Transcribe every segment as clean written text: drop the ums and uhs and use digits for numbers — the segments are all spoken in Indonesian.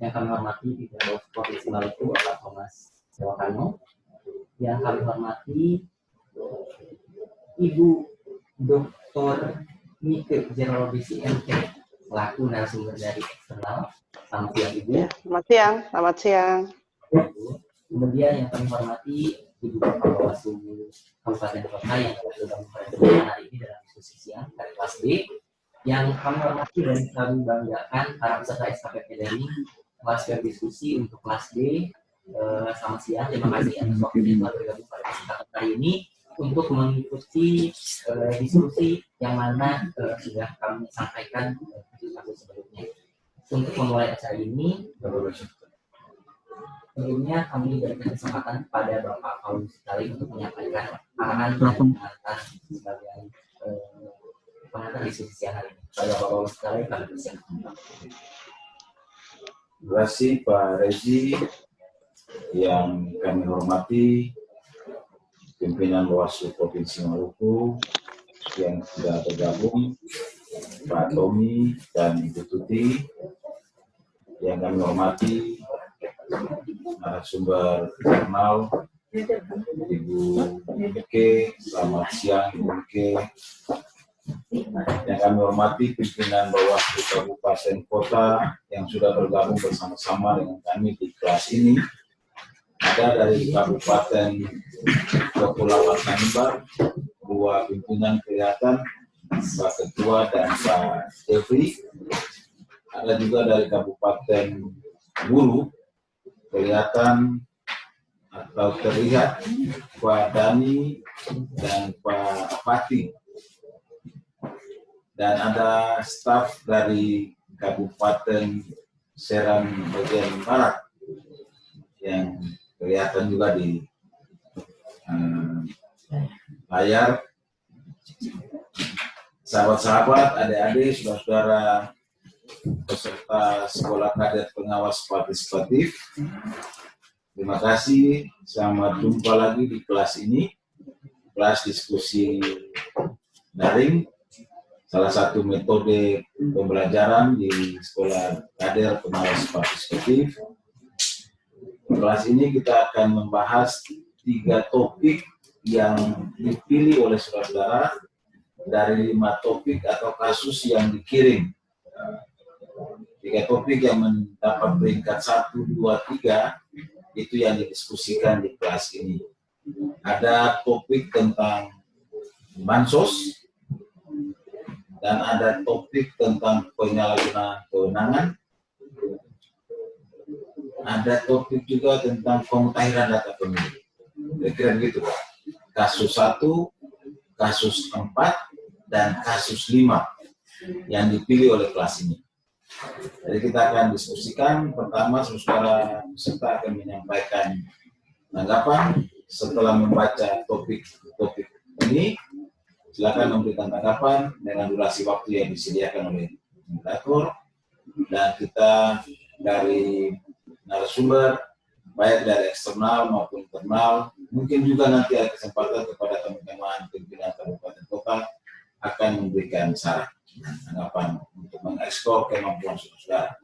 Yang kami hormati Pimpinan Provinsi Maluku Bapak Thomas Sewakano. Yang kami hormati Ibu Dr. Nike Generalobisi MK selaku narasumber dari eksternal. Selamat siang Ibu. Selamat siang. Selamat siang. Kemudian yang kami hormati Ibu Bapak Bawaslu Kabupaten Kota yang sudah memperhatikan hari ini dalam diskusi siang dari kelas B. Yang kami hormati dan kami banggakan para peserta SKPP dari kelas B diskusi untuk kelas B. Selamat siang, terima kasih atas waktunya telah bergabung pada kesempatan hari ini untuk mengikuti diskusi yang mana sudah kami sampaikan sebelumnya. Untuk memulai acara ini, sebelumnya kami berikan kesempatan kepada Bapak Paulus sekali untuk menyampaikan arahan dan pengantar sebagai pengantar diskusi siang hari ini. Bapak Paulus sekali kami persilakan. Terima kasih Pak Rezi, yang kami hormati pimpinan Bawaslu Provinsi Maluku yang sudah bergabung, Pak Tommy dan Ibu Tuti, yang kami hormati narasumber internal Ibu Nike, selamat siang Ibu Nike. Yang kami hormati pimpinan Bawaslu Kabupaten Kota yang sudah bergabung bersama-sama dengan kami di kelas ini. Ada dari Kabupaten Kepulauan Tanimbar, dua pimpinan kelihatan, Pak Ketua dan Pak Jeffrey. Ada juga dari Kabupaten Bulu, kelihatan atau terlihat Pak Dani dan Pak Pati. Dan ada staf dari Kabupaten Serang bagian Barat yang kelihatan juga di layar. Sahabat-sahabat, adik-adik, saudara-saudara peserta sekolah kadet pengawas partisipatif, terima kasih. Selamat jumpa lagi di kelas ini, kelas diskusi daring, salah satu metode pembelajaran di sekolah kader pengawas partisipatif. Kelas ini kita akan membahas 3 topik yang dipilih oleh saudara-saudara dari 5 topik atau kasus yang dikirim. 3 topik yang mendapat peringkat 1, 2, 3 itu yang didiskusikan di kelas ini. Ada topik tentang bansos dan ada topik tentang penyalahgunaan kewenangan. Ada topik juga tentang pemutahiran data pemilih. Kira-kira begitu, Pak. Kasus 1, kasus 4, dan kasus 5 yang dipilih oleh kelas ini. Jadi kita akan diskusikan. Pertama, saudara peserta akan menyampaikan tanggapan. Setelah membaca topik-topik ini, silakan memberikan tanggapan dengan durasi waktu yang disediakan oleh moderator. Dan kita dari narasumber, baik dari eksternal maupun internal, mungkin juga nanti ada kesempatan kepada teman-teman pimpinan kabupaten kota akan memberikan saran dan tanggapan untuk mengeksplor kemampuan saudara.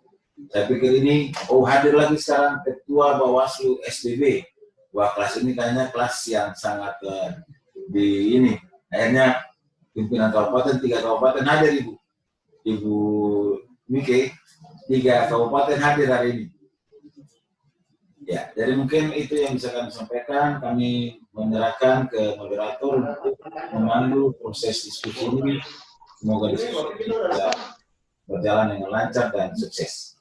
Saya pikir ini, hadir lagi sekarang Ketua Bawaslu SPB. Wah, kelas ini kayaknya kelas yang sangat akhirnya pimpinan kabupaten, 3 kabupaten hadir Ibu Nike, 3 kabupaten hadir hari ini. Ya, jadi mungkin itu yang bisa kami sampaikan. Kami menyerahkan ke moderator untuk memandu proses diskusi ini. Semoga diskusi ini bisa berjalan dengan lancar dan sukses.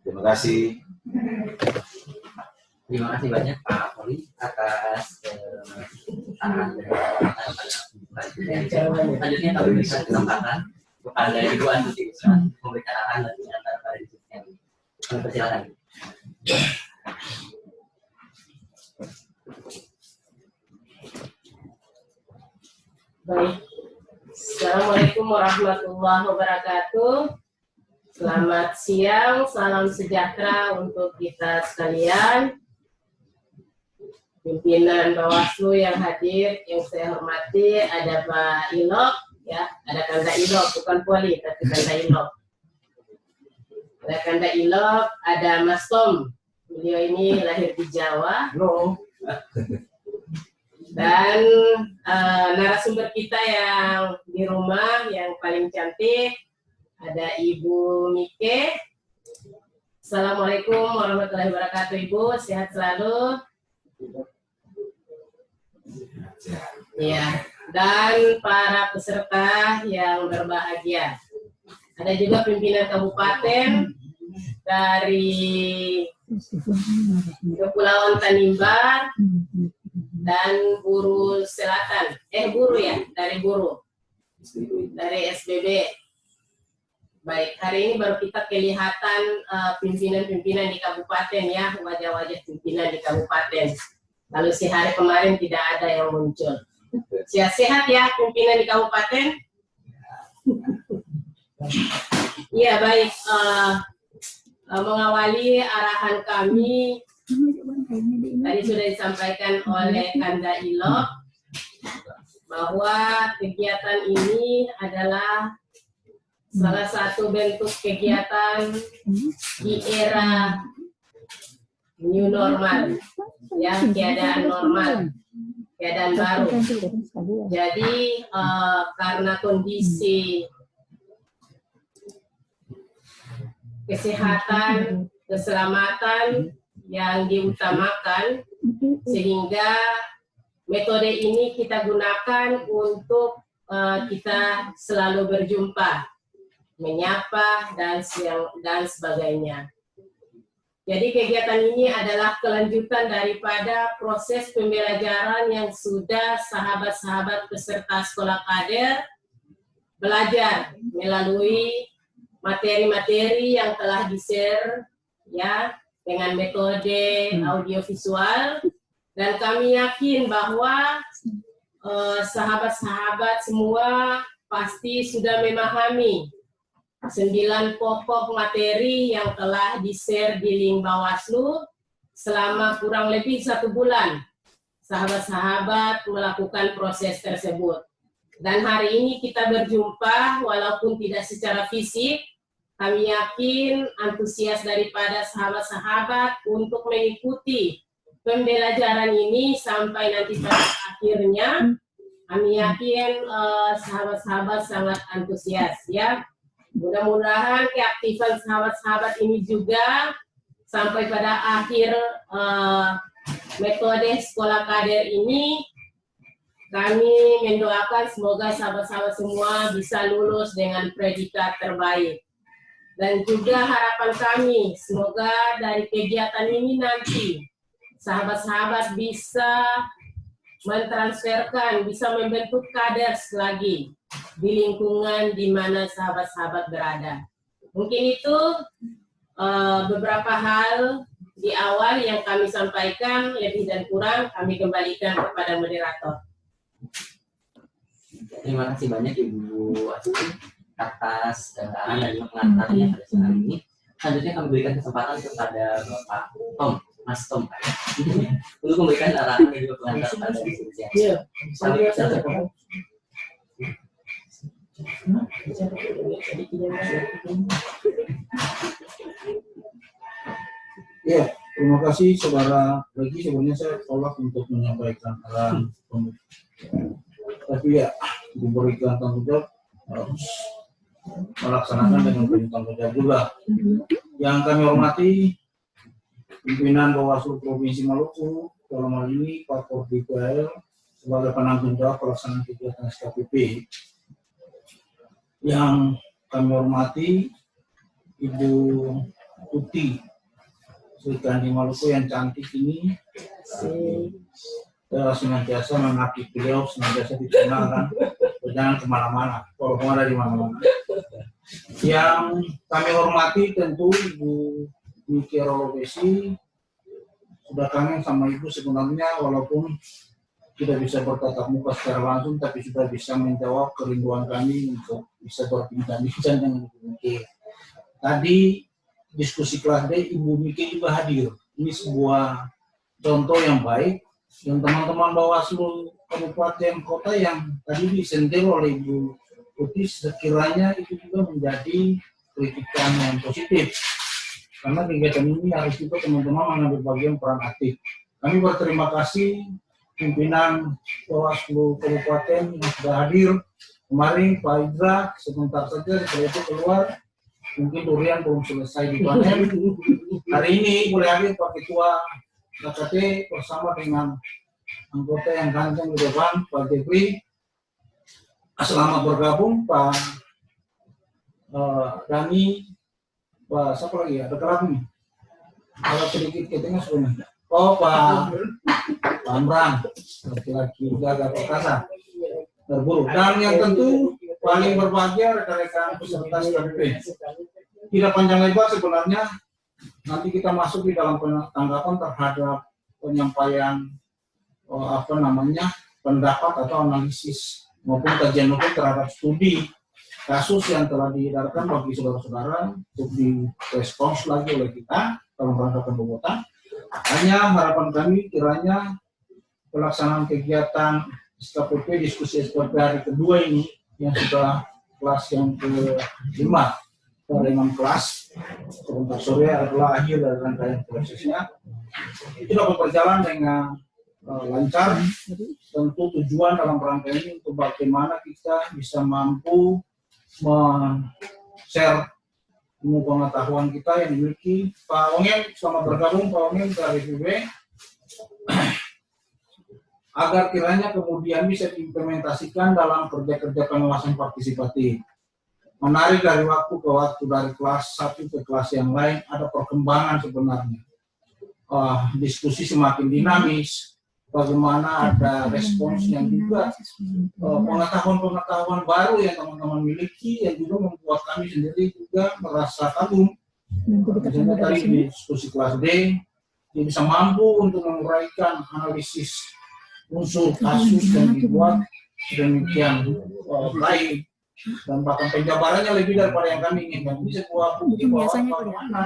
Terima kasih. Terima kasih banyak Pak Poli atas arahan dan selanjutnya kami berikan kesempatan kepada Ibu Antuti memberikan arahan dan pengantar pada diskusi ini. Kami persilakan. Baik, Assalamualaikum warahmatullahi wabarakatuh. Selamat siang, salam sejahtera untuk kita sekalian. Pimpinan Bawaslu yang hadir, yang saya hormati, ada Pak Ilok, ya, ada Kanda Ilok, bukan Poli, tapi Kanda Ilok. ada Kanda Ilok, ada Mas Tom. Beliau ini lahir di Jawa. Halo. Dan narasumber kita yang di rumah yang paling cantik ada Ibu Mike. Assalamualaikum warahmatullahi wabarakatuh, Ibu. Sehat selalu. Ya. Dan para peserta yang berbahagia. Ada juga pimpinan kabupaten dari Kepulauan Tanimbar dan Buru Selatan. Buru ya, dari SBB. Baik, hari ini baru kita kelihatan pimpinan-pimpinan di kabupaten ya, wajah-wajah pimpinan di kabupaten. Lalu si hari kemarin tidak ada yang muncul. Sehat ya pimpinan di kabupaten. Iya baik, mengawali arahan kami tadi sudah disampaikan oleh Kanda Ilok bahwa kegiatan ini adalah salah satu bentuk kegiatan di era new normal, ya keadaan normal, keadaan baru. Jadi karena kondisi kesehatan, keselamatan yang diutamakan, sehingga metode ini kita gunakan untuk kita selalu berjumpa, menyapa dan sebagainya. Jadi kegiatan ini adalah kelanjutan daripada proses pembelajaran yang sudah sahabat-sahabat peserta sekolah kader belajar melalui materi-materi yang telah di-share ya dengan metode audiovisual, dan kami yakin bahwa sahabat-sahabat semua pasti sudah memahami 9 pokok materi yang telah di-share di link Bawaslu selama kurang lebih 1 bulan. Sahabat-sahabat melakukan proses tersebut. Dan hari ini kita berjumpa walaupun tidak secara fisik. Kami yakin antusias daripada sahabat-sahabat untuk mengikuti pembelajaran ini sampai nanti pada akhirnya. Kami yakin sahabat-sahabat sangat antusias ya. Mudah-mudahan keaktifan sahabat-sahabat ini juga sampai pada akhir metode sekolah kader ini. Kami mendoakan semoga sahabat-sahabat semua bisa lulus dengan predikat terbaik. Dan juga harapan kami, semoga dari kegiatan ini nanti sahabat-sahabat bisa mentransferkan, bisa membentuk kader lagi di lingkungan di mana sahabat-sahabat berada. Mungkin itu beberapa hal di awal yang kami sampaikan, lebih dan kurang kami kembalikan kepada moderator. Terima kasih banyak Ibu Asti atas arahan dan juga pengantarnya pada siang hari ini. Selanjutnya kami berikan kesempatan kepada Bapak Tom, Mas Tom, untuk memberikan arahan dan juga pengantar pada diskusi siang. Ya, terima kasih saudara Regi. Sebenarnya saya tolak untuk menyampaikan arahan, tapi ya diberikan tanggung jawab harus melaksanakan dengan penuh tanggung jawab juga. Yang kami hormati pimpinan Bawaslu Provinsi Maluku, dalam hal ini Pak Korbikuel sebagai penanggung jawab pelaksanaan kegiatan SKPP. Yang kami hormati Ibu Tuti Sri Kandi Maluku yang cantik ini, saya senantiasa mengabdi beliau, senantiasa dikenalkan, berjalan kemana-mana, walaupun ada di mana-mana. Yang kami hormati tentu Ibu Miki Rolobesi, sudah kangen sama Ibu sebenarnya, walaupun tidak bisa bertatap muka secara langsung, tapi sudah bisa menjawab kerinduan kami untuk bisa berbincang-bincang dengan Ibu Miki. Tadi diskusi kelas D, Ibu Miki juga hadir. Ini sebuah contoh yang baik, yang teman-teman Bawaslu Kabupaten Kota yang tadi disentil oleh Ibu Putih, sekiranya itu juga menjadi kritikan yang positif. Karena kegiatan ini harus juga teman-teman mengambil bagian peran aktif. Kami berterima kasih pimpinan Bawaslu Kabupaten yang sudah hadir kemarin, Pak Indra, sebentar saja setelah itu keluar. Mungkin durian belum selesai dipanen. Hari ini boleh hadir Pak Ketua KKT bersama dengan anggota yang ganteng di depan, Pak Jepri. Selamat bergabung, Pak Dani, Pak siapa lagi ya? Ada kerap nih. Kalau sedikit ketengah sebenarnya. Oh, Pak Amran, laki-laki jaga perkasa, terburu. Dan yang tentu paling berbahagia rekan-rekan peserta SKP. Tidak panjang lebar sebenarnya, nanti kita masuk di dalam tanggapan terhadap penyampaian pendapat atau analisis maupun kajian hukum terhadap studi kasus yang telah diedarkan bagi saudara-saudara untuk direspons lagi oleh kita dalam rangka pembobotan. Hanya harapan kami kiranya pelaksanaan kegiatan SKPP, diskusi SKPP hari kedua ini yang sudah kelas yang ke-5 dari 6 kelas sebentar sore adalah akhir dari rangkaian prosesnya, itu dapat berjalan dengan lancar. Tentu tujuan dalam rangka ini untuk bagaimana kita bisa mampu men-share ilmu pengetahuan kita yang dimiliki. Pak Ongen, selamat bergabung Pak Ongen dari FIB, agar kiranya kemudian bisa diimplementasikan dalam kerja-kerja pengawasan partisipatif. Menarik dari waktu ke waktu, dari kelas satu ke kelas yang lain, ada perkembangan sebenarnya. Diskusi semakin dinamis, bagaimana ada respons yang juga pengetahuan-pengetahuan baru yang teman-teman miliki yang juga membuat kami sendiri juga merasa kagum. Misalnya tadi di diskusi kelas D, dia bisa mampu untuk menguraikan analisis unsur kasus yang dibuat sedemikian baik, dan bahkan penjabarannya lebih daripada yang kami inginkan. Ini sebuah bukti bahwa bagaimana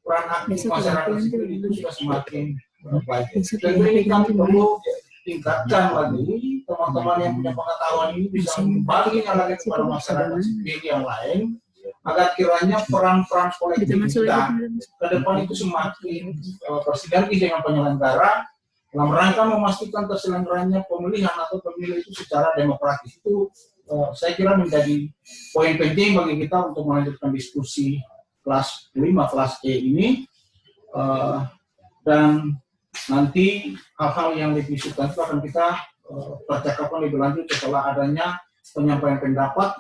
peran aktif masyarakat sipil itu sudah semakin baik. Dan ini kami perlu tingkatkan lagi, teman-teman yang punya pengetahuan ini bisa membaginya lagi kepada masyarakat sipil yang lain, agar kiranya peran-peran kolektif kita ke depan itu semakin bersinergi dengan penyelenggara dalam rangka memastikan terselenggaranya pemilihan atau pemilu itu secara demokratis. Itu saya kira menjadi poin penting bagi kita untuk melanjutkan diskusi kelas 5, kelas E ini, dan nanti hal-hal yang lebih substantif akan kita percakapan lebih lanjut setelah adanya penyampaian pendapat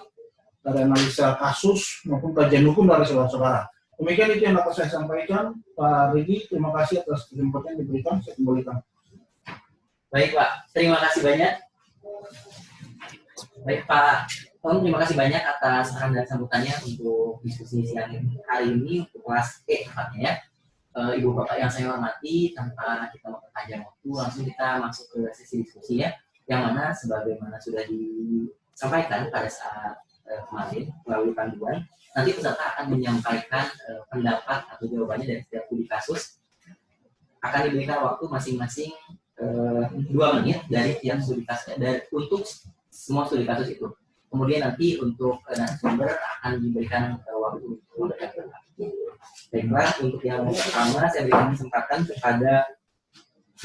dari analisa kasus maupun kajian hukum dari saudara-saudara. Demikian itu yang dapat saya sampaikan. Pak Rigi, terima kasih atas kesempatan yang diberikan. Saya kembalikan. Baik Pak, terima kasih banyak. Baik Pak Tom, terima kasih banyak atas saran dan sambutannya untuk diskusi siang hari ini untuk kelas E tepatnya ya. Ibu Bapak yang saya hormati, tanpa kita memperpanjang waktu, langsung kita masuk ke sesi diskusi ya, yang mana sebagaimana sudah disampaikan pada saat kemarin melalui panduan, nanti peserta akan menyampaikan pendapat atau jawabannya dari setiap studi kasus. Akan diberikan waktu masing-masing 2 menit dari tiap studi kasus untuk semua studi kasus itu. Kemudian nanti untuk narasumber akan diberikan waktu untuk memberikan pendapat. Baiklah, untuk yang pertama saya berikan kesempatan kepada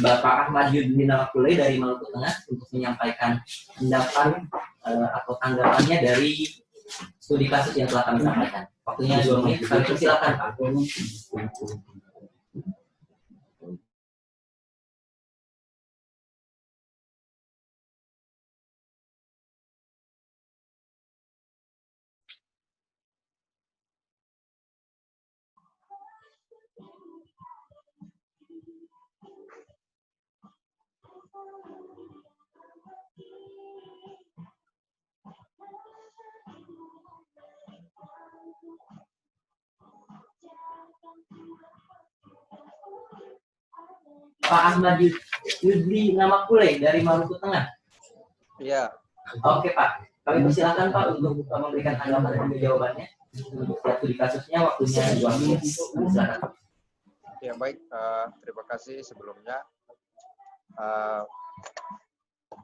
Bapak Ahmad Yudli Namakule dari Maluku Tengah untuk menyampaikan pendapat atau tanggapannya dari studi kasus yang telah kami sampaikan. Waktunya 2 menit, kami persilakan Pak. Pak Ahmad Yudli Namakule dari Maluku Tengah. Iya. Oke Pak, kami persilakan Pak untuk memberikan tanggapan dan jawabannya untuk setiap studi kasusnya. Waktunya 2 menit. Silakan. Ya baik, terima kasih sebelumnya.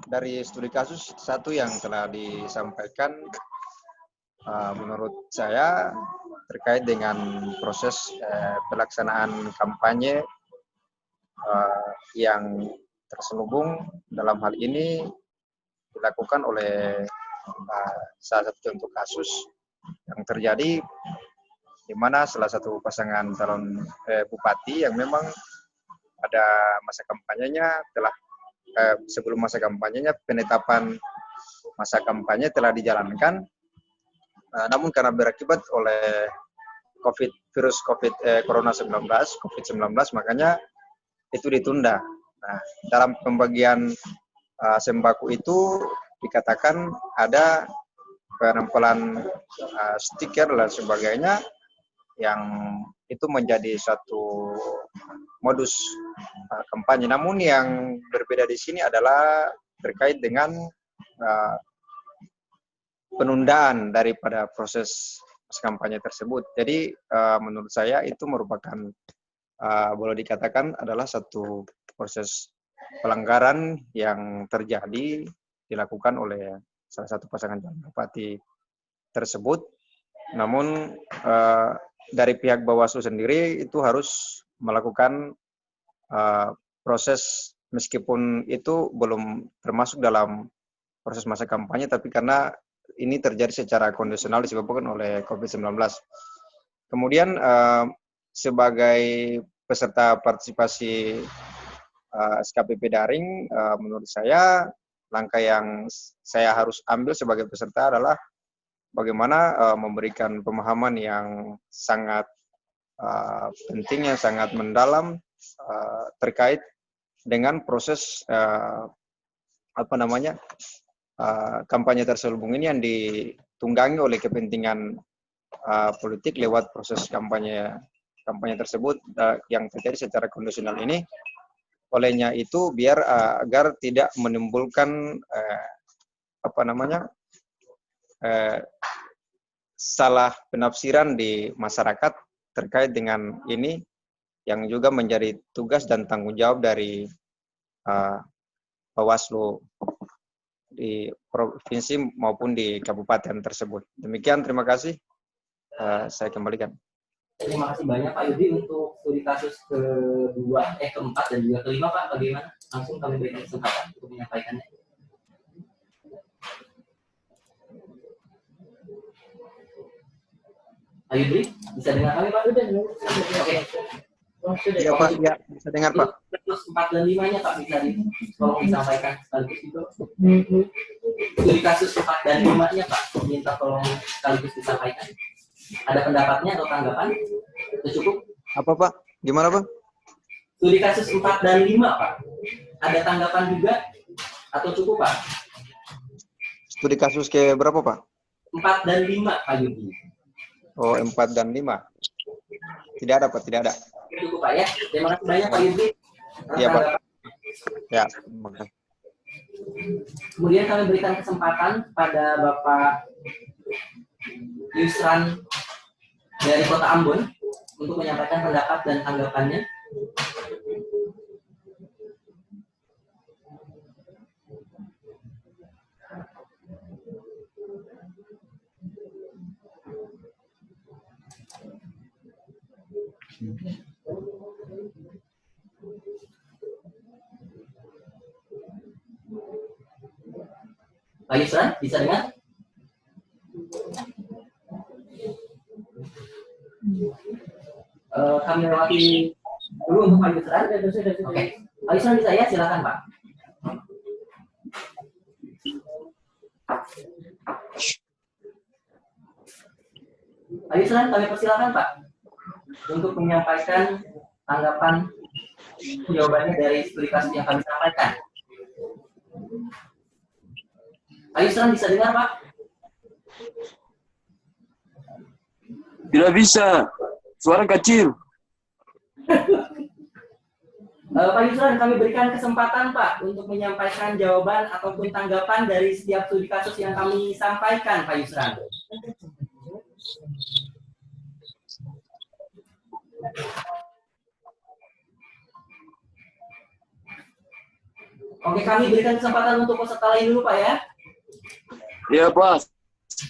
Dari studi kasus satu yang telah disampaikan, menurut saya terkait dengan proses pelaksanaan kampanye yang terselubung dalam hal ini dilakukan oleh salah satu contoh kasus yang terjadi di mana salah satu pasangan calon bupati yang memang pada masa kampanyenya telah sebelum masa kampanyenya penetapan masa kampanye telah dijalankan, namun karena berakibat oleh virus COVID-19 makanya itu ditunda. Nah, dalam pembagian sembako itu dikatakan ada penempelan stiker dan sebagainya yang itu menjadi satu modus kampanye. Namun yang berbeda di sini adalah terkait dengan penundaan daripada proses kampanye tersebut. Jadi menurut saya itu merupakan boleh dikatakan adalah satu proses pelanggaran yang terjadi dilakukan oleh salah satu pasangan calon bupati tersebut. Namun dari pihak Bawaslu sendiri itu harus melakukan proses meskipun itu belum termasuk dalam proses masa kampanye, tapi karena ini terjadi secara kondisional disebabkan oleh COVID-19. Kemudian sebagai peserta partisipasi SKPP daring, menurut saya langkah yang saya harus ambil sebagai peserta adalah bagaimana memberikan pemahaman yang sangat penting, yang sangat mendalam terkait dengan proses kampanye terselubung ini yang ditunggangi oleh kepentingan politik lewat proses kampanye tersebut yang terjadi secara kondisional ini. Olehnya itu biar agar tidak menimbulkan salah penafsiran di masyarakat terkait dengan ini, yang juga menjadi tugas dan tanggung jawab dari Bawaslu di provinsi maupun di kabupaten tersebut. Demikian, terima kasih. Saya kembalikan. Terima kasih banyak Pak Yudi untuk studi kasus keempat dan juga kelima Pak. Bagaimana? Langsung kami berikan kesempatan untuk menyampaikannya. Pak Yudi, bisa dengar kami Pak? Oke. Iya Pak, ya bisa dengar Pak. Kasus 4 dan 5-nya Pak bisa tolong disampaikan sekaligus itu. Studi kasus 4 dan 5-nya Pak, minta tolong sekaligus disampaikan. Ada pendapatnya atau tanggapan? Itu cukup? Apa Pak? Gimana Pak? Studi kasus 4 dan 5 Pak. Ada tanggapan juga atau cukup Pak? Studi kasus ke berapa Pak? 4 dan 5 Pak Yudi. Oh, 4 dan 5. Tidak ada Pak, tidak ada. Cukup Pak ya. Terima kasih banyak Pak Yudi. Iya Pak. Ya, makasih. Kemudian kami berikan kesempatan pada Bapak Yusran dari Kota Ambon untuk menyampaikan pendapat dan tanggapannya. Pak Yusran, bisa dengar? Kami lewati dulu untuk Pak Yusran. Oke. Pak Yusran bisa ya? Silakan Pak. Pak Yusran, kami persilakan Pak untuk menyampaikan tanggapan jawabannya dari studi kasus yang kami sampaikan. Pak Yusran bisa dengar Pak? Tidak bisa, suara kecil. Pak Yusran, kami berikan kesempatan Pak untuk menyampaikan jawaban ataupun tanggapan dari setiap studi kasus yang kami sampaikan, Pak Yusran. Oke, kami berikan kesempatan untuk peserta lain dulu Pak ya. Iya Pak.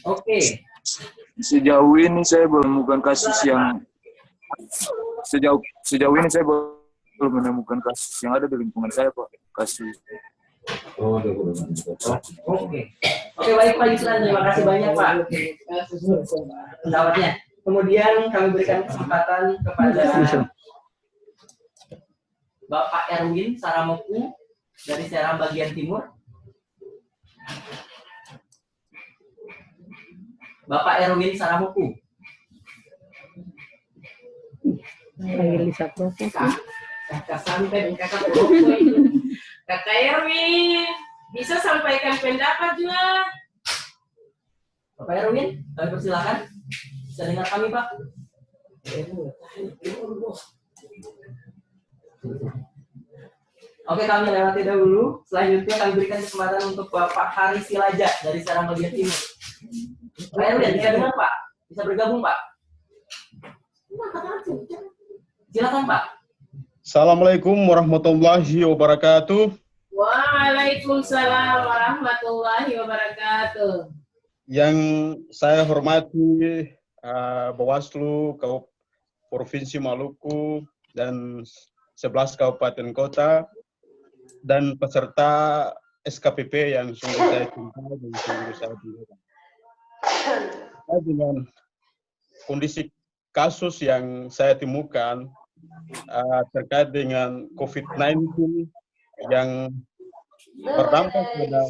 Oke. Sejauh ini saya belum menemukan kasus yang sejauh ini saya belum menemukan kasus yang ada di lingkungan saya, Pak. Kasus. Oh, dia belum. Oke, baik Pak Yusran, terima kasih banyak Pak pendapatnya. Kemudian kami berikan kesempatan kepada Bapak Erwin Saramoku dari Seram bagian timur. Bapak Erwin Saramoku. Kakak santai, kakak pokok itu. Kakak Erwin, bisa sampaikan pendapat juga. Bapak Erwin, kami persilakan. Bisa dengar kami, Pak? Oke, kami lewati dahulu. Selanjutnya kami berikan kesempatan untuk Bapak Hari Silaja dari Seram bagian timur. Pak Erwin, bisa dengar Pak? Bisa bergabung Pak? Silakan Pak. Assalamualaikum warahmatullahi wabarakatuh. Waalaikumsalam warahmatullahi wabarakatuh. Yang saya hormati Bawaslu Provinsi Maluku dan 11 kabupaten kota dan peserta SKPP yang sungguh saya cintai dan sungguh saya banggakan. Dengan kondisi kasus yang saya temukan terkait dengan COVID-19 yang berdampak pada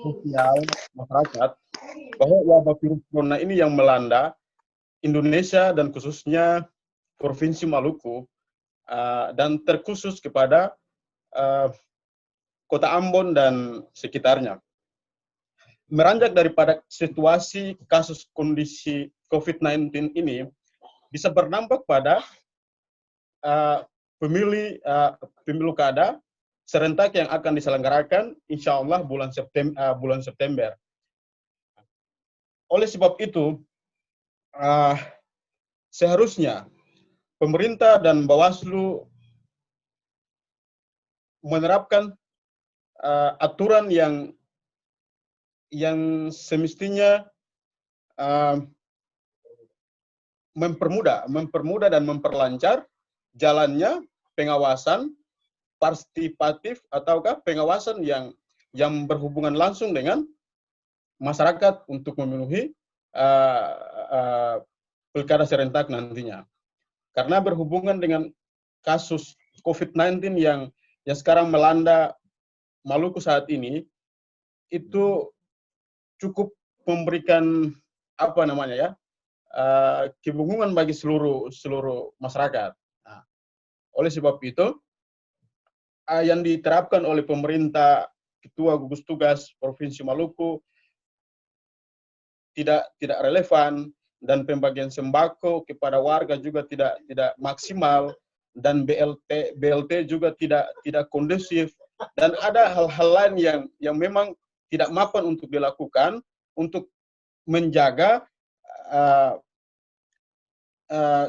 sosial masyarakat, bahwa wabah virus corona ini yang melanda Indonesia dan khususnya Provinsi Maluku dan terkhusus kepada Kota Ambon dan sekitarnya. Meranjak daripada situasi kasus kondisi COVID-19 ini bisa berdampak pada pemilu kada serentak yang akan diselenggarakan insya Allah bulan September. Oleh sebab itu, seharusnya pemerintah dan Bawaslu menerapkan aturan yang semestinya mempermudah dan memperlancar jalannya pengawasan partisipatif ataukah pengawasan yang berhubungan langsung dengan masyarakat untuk memenuhi pilkada serentak nantinya. Karena berhubungan dengan kasus COVID-19 yang sekarang melanda Maluku saat ini, itu cukup memberikan kebingungan bagi seluruh masyarakat. Nah, oleh sebab itu, yang diterapkan oleh pemerintah Ketua Gugus Tugas Provinsi Maluku tidak relevan, dan pembagian sembako kepada warga juga tidak maksimal, dan BLT juga tidak kondusif, dan ada hal-hal lain yang memang tidak mapan untuk dilakukan untuk menjaga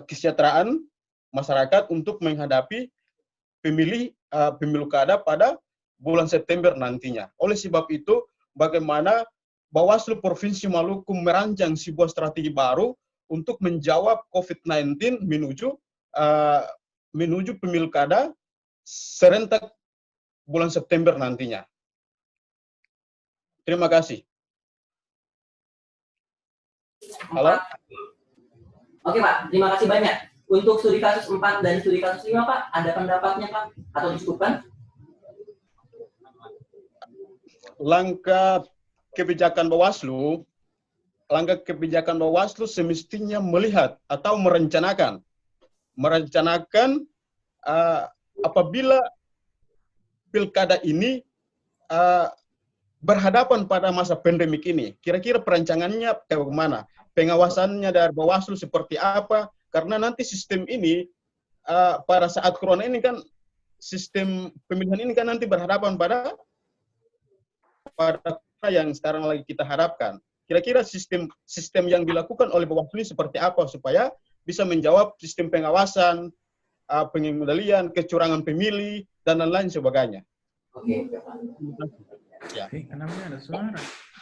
kesejahteraan masyarakat untuk menghadapi pemilu kada pada bulan September nantinya. Oleh sebab itu, bagaimana Bawaslu Provinsi Maluku merancang sebuah strategi baru untuk menjawab COVID-19 menuju pemilu kada serentak bulan September nantinya. Terima kasih. Halo? Oke Pak, terima kasih banyak. Untuk studi kasus 4 dan studi kasus 5 Pak, ada pendapatnya Pak? Atau disebutkan? Langkah kebijakan Bawaslu semestinya melihat atau merencanakan apabila pilkada ini berhadapan pada masa pandemik ini, kira-kira perancangannya bagaimana, pengawasannya dari Bawaslu seperti apa, karena nanti sistem ini pada saat corona ini kan sistem pemilihan ini kan nanti berhadapan pada yang sekarang lagi kita harapkan. Kira-kira sistem yang dilakukan oleh Bawaslu seperti apa supaya bisa menjawab sistem pengawasan, pengendalian, kecurangan pemilih, dan lain-lain sebagainya. Oke. Ya. Terima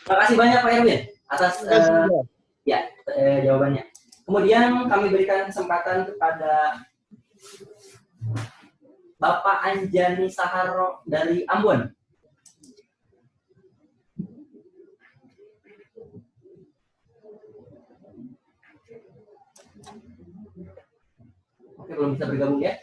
kasih banyak Pak Erwin atas Ya, jawabannya. Kemudian kami berikan kesempatan kepada Bapak Anjani Saharo dari Ambon. Oke, belum bisa bergabung ya.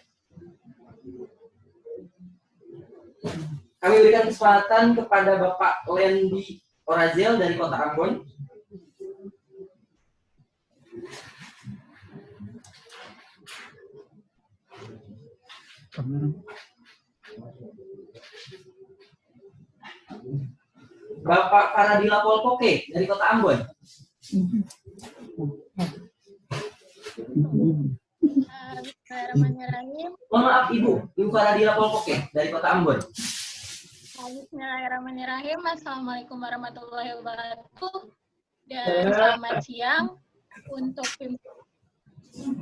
Kami berikan kesempatan kepada Bapak Lendi Orazel dari Kota Ambon. Bapak Faradila Polkoke dari Kota Ambon. Bismillahirrahmanirrahim. Mohon maaf Ibu Faradila Polkoke dari Kota Ambon. Bismillahirrahmanirrahim. Assalamualaikum warahmatullahi wabarakatuh. Dan selamat siang untuk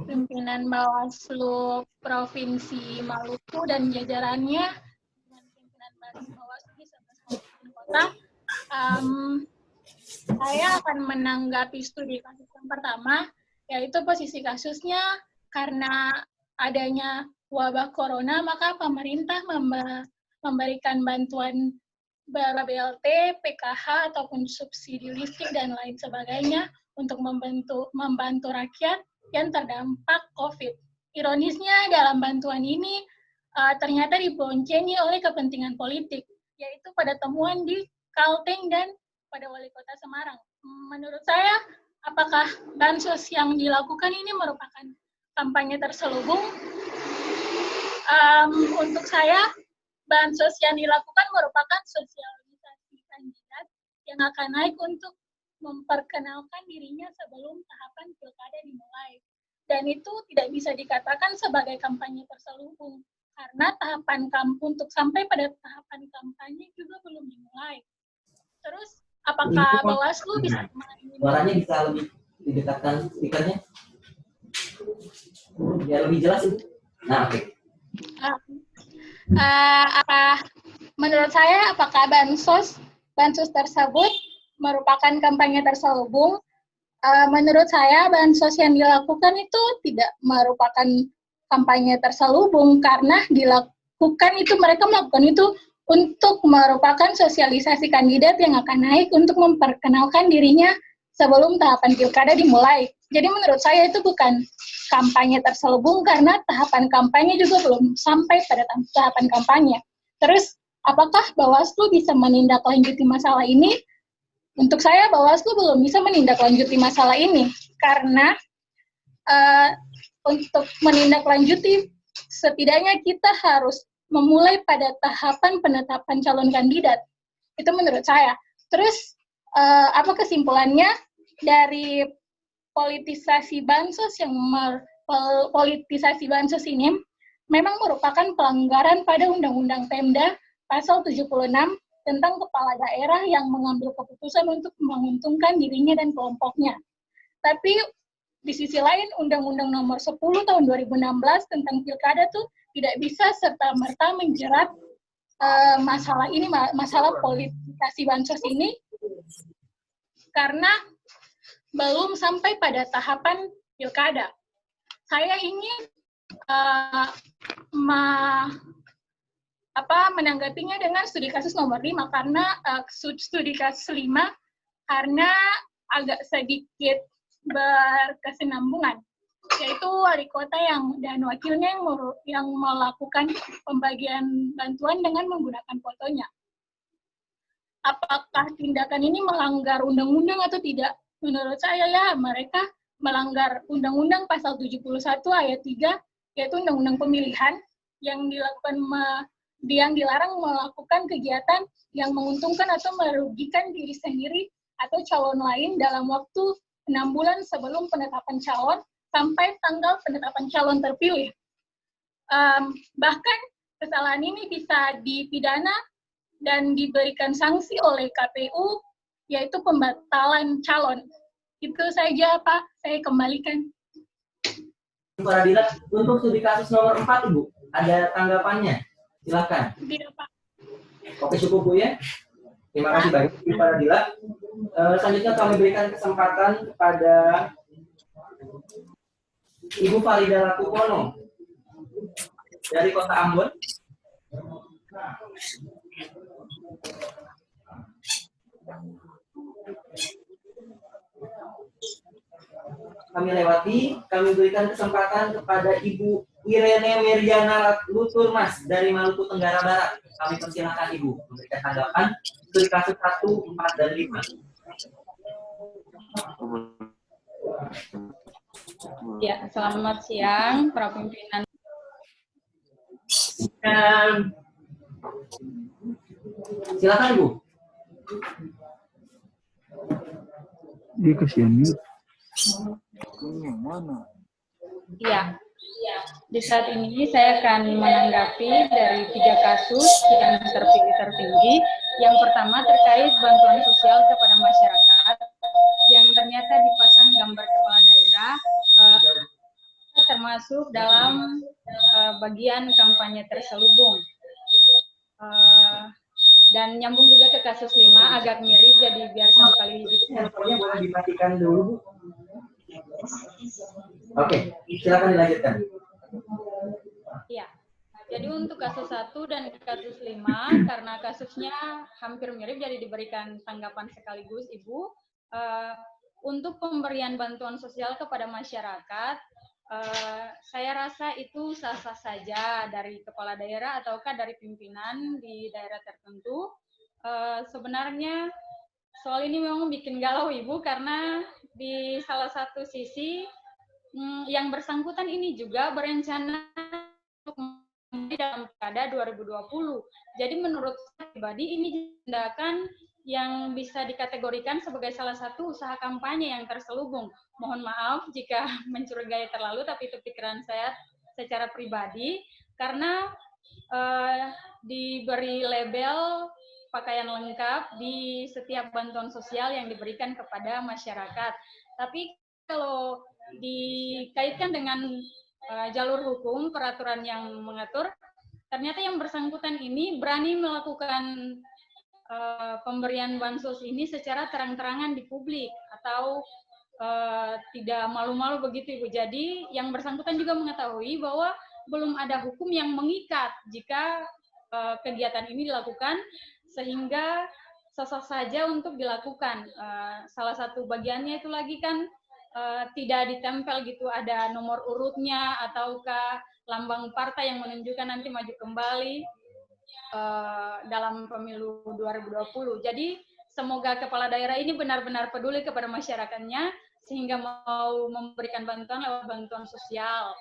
pimpinan Bawaslu Provinsi Maluku dan jajarannya dengan pimpinan Bawaslu di 11 kabupaten kota. Saya akan menanggapi studi kasus yang pertama, yaitu posisi kasusnya karena adanya wabah corona, maka pemerintah memberikan bantuan BLT, PKH, ataupun subsidi listrik dan lain sebagainya untuk membantu rakyat yang terdampak COVID. Ironisnya dalam bantuan ini ternyata diboncengi oleh kepentingan politik, yaitu pada temuan di Kalteng dan pada Wali Kota Semarang. Menurut saya, apakah bansos yang dilakukan ini merupakan kampanye terselubung? Untuk saya, bansos yang dilakukan merupakan sosialisasi kandidat yang akan naik untuk memperkenalkan dirinya sebelum tahapan pilkada dimulai. Dan itu tidak bisa dikatakan sebagai kampanye terselubung, karena untuk sampai pada tahapan kampanye juga belum dimulai. Terus, apakah Bawaslu bisa Suaranya bisa lebih didekatkan speakernya? Biar lebih jelas itu. Nah, oke. Menurut saya, apakah bansos tersebut merupakan kampanye terselubung? Menurut saya, bansos yang dilakukan itu tidak merupakan kampanye terselubung karena mereka melakukan itu untuk merupakan sosialisasi kandidat yang akan naik untuk memperkenalkan dirinya sebelum tahapan pilkada dimulai. Jadi menurut saya itu bukan kampanye terselubung karena tahapan kampanye juga belum sampai pada tahapan kampanye. Terus, apakah Bawaslu bisa menindaklanjuti masalah ini? Untuk saya, Bawaslu belum bisa menindaklanjuti masalah ini karena untuk menindaklanjuti setidaknya kita harus memulai pada tahapan penetapan calon kandidat. Itu menurut saya. Terus, apa kesimpulannya dari politisasi bansos politisasi bansos ini memang merupakan pelanggaran pada Undang-Undang Pemda Pasal 76 tentang kepala daerah yang mengambil keputusan untuk menguntungkan dirinya dan kelompoknya. Tapi di sisi lain, Undang-Undang Nomor 10 Tahun 2016 tentang Pilkada tuh tidak bisa serta-merta menjerat masalah politisasi bansos ini karena belum sampai pada tahapan pilkada. Saya ingin menanggapinya dengan studi kasus nomor 5 karena studi kasus 5 karena agak sedikit berkesinambungan, yaitu wali kota dan wakilnya yang melakukan pembagian bantuan dengan menggunakan fotonya. Apakah tindakan ini melanggar undang-undang atau tidak? Menurut saya ya, mereka melanggar Undang-Undang Pasal 71 Ayat 3, yaitu Undang-Undang Pemilihan, yang dilarang melakukan kegiatan yang menguntungkan atau merugikan diri sendiri atau calon lain dalam waktu 6 bulan sebelum penetapan calon sampai tanggal penetapan calon terpilih. Bahkan kesalahan ini bisa dipidana dan diberikan sanksi oleh KPU, yaitu pembatalan calon. Itu saja, Pak. Saya kembalikan. Ibu Faradila, untuk studi kasus nomor 4, Ibu, ada tanggapannya? Silakan. Tidak, Pak. Oke, cukup Bu ya. Terima kasih banyak Ibu Faradila. Selanjutnya kami berikan kesempatan kepada Ibu Farida Lakukono dari Kota Ambon. Kami berikan kesempatan kepada Ibu Irene Meriana Luturmas dari Maluku Tenggara Barat. Kami persilakan Ibu memberikan tanggapan studi kasus 1, 4, dan 5. Ya, selamat siang para pimpinan. Silakan Ibu. Dia kasihan mute. Yang mana? Ya, di saat ini saya akan menanggapi dari 3 kasus yang terpilih tertinggi. Yang pertama terkait bantuan sosial kepada masyarakat yang ternyata dipasang gambar kepala daerah termasuk dalam bagian kampanye terselubung. Dan nyambung juga ke kasus 5 agak mirip, jadi biar sekali handphonenya boleh dimatikan dulu. Oke, silakan dilanjutkan. Ya, jadi untuk kasus 1 dan kasus 5 karena kasusnya hampir mirip, jadi diberikan tanggapan sekaligus Ibu. Untuk pemberian bantuan sosial kepada masyarakat, saya rasa itu sah-sah saja dari kepala daerah ataukah dari pimpinan di daerah tertentu. Sebenarnya soal ini memang bikin galau Ibu, karena di salah satu sisi yang bersangkutan ini juga berencana untuk dalam pilkada 2020. Jadi menurut saya pribadi ini tindakan yang bisa dikategorikan sebagai salah satu usaha kampanye yang terselubung. Mohon maaf jika mencurigai terlalu, tapi itu pikiran saya secara pribadi, karena diberi label pakaian lengkap di setiap bantuan sosial yang diberikan kepada masyarakat. Tapi kalau dikaitkan dengan jalur hukum, peraturan yang mengatur, ternyata yang bersangkutan ini berani melakukan pemberian bansos ini secara terang-terangan di publik, atau tidak malu-malu begitu Ibu. Jadi yang bersangkutan juga mengetahui bahwa belum ada hukum yang mengikat jika kegiatan ini dilakukan, sehingga sah-sah saja untuk dilakukan. Salah satu bagiannya itu lagi kan tidak ditempel gitu, ada nomor urutnya ataukah lambang partai yang menunjukkan nanti maju kembali dalam pemilu 2020. Jadi semoga kepala daerah ini benar-benar peduli kepada masyarakatnya sehingga mau memberikan bantuan lewat bantuan sosial.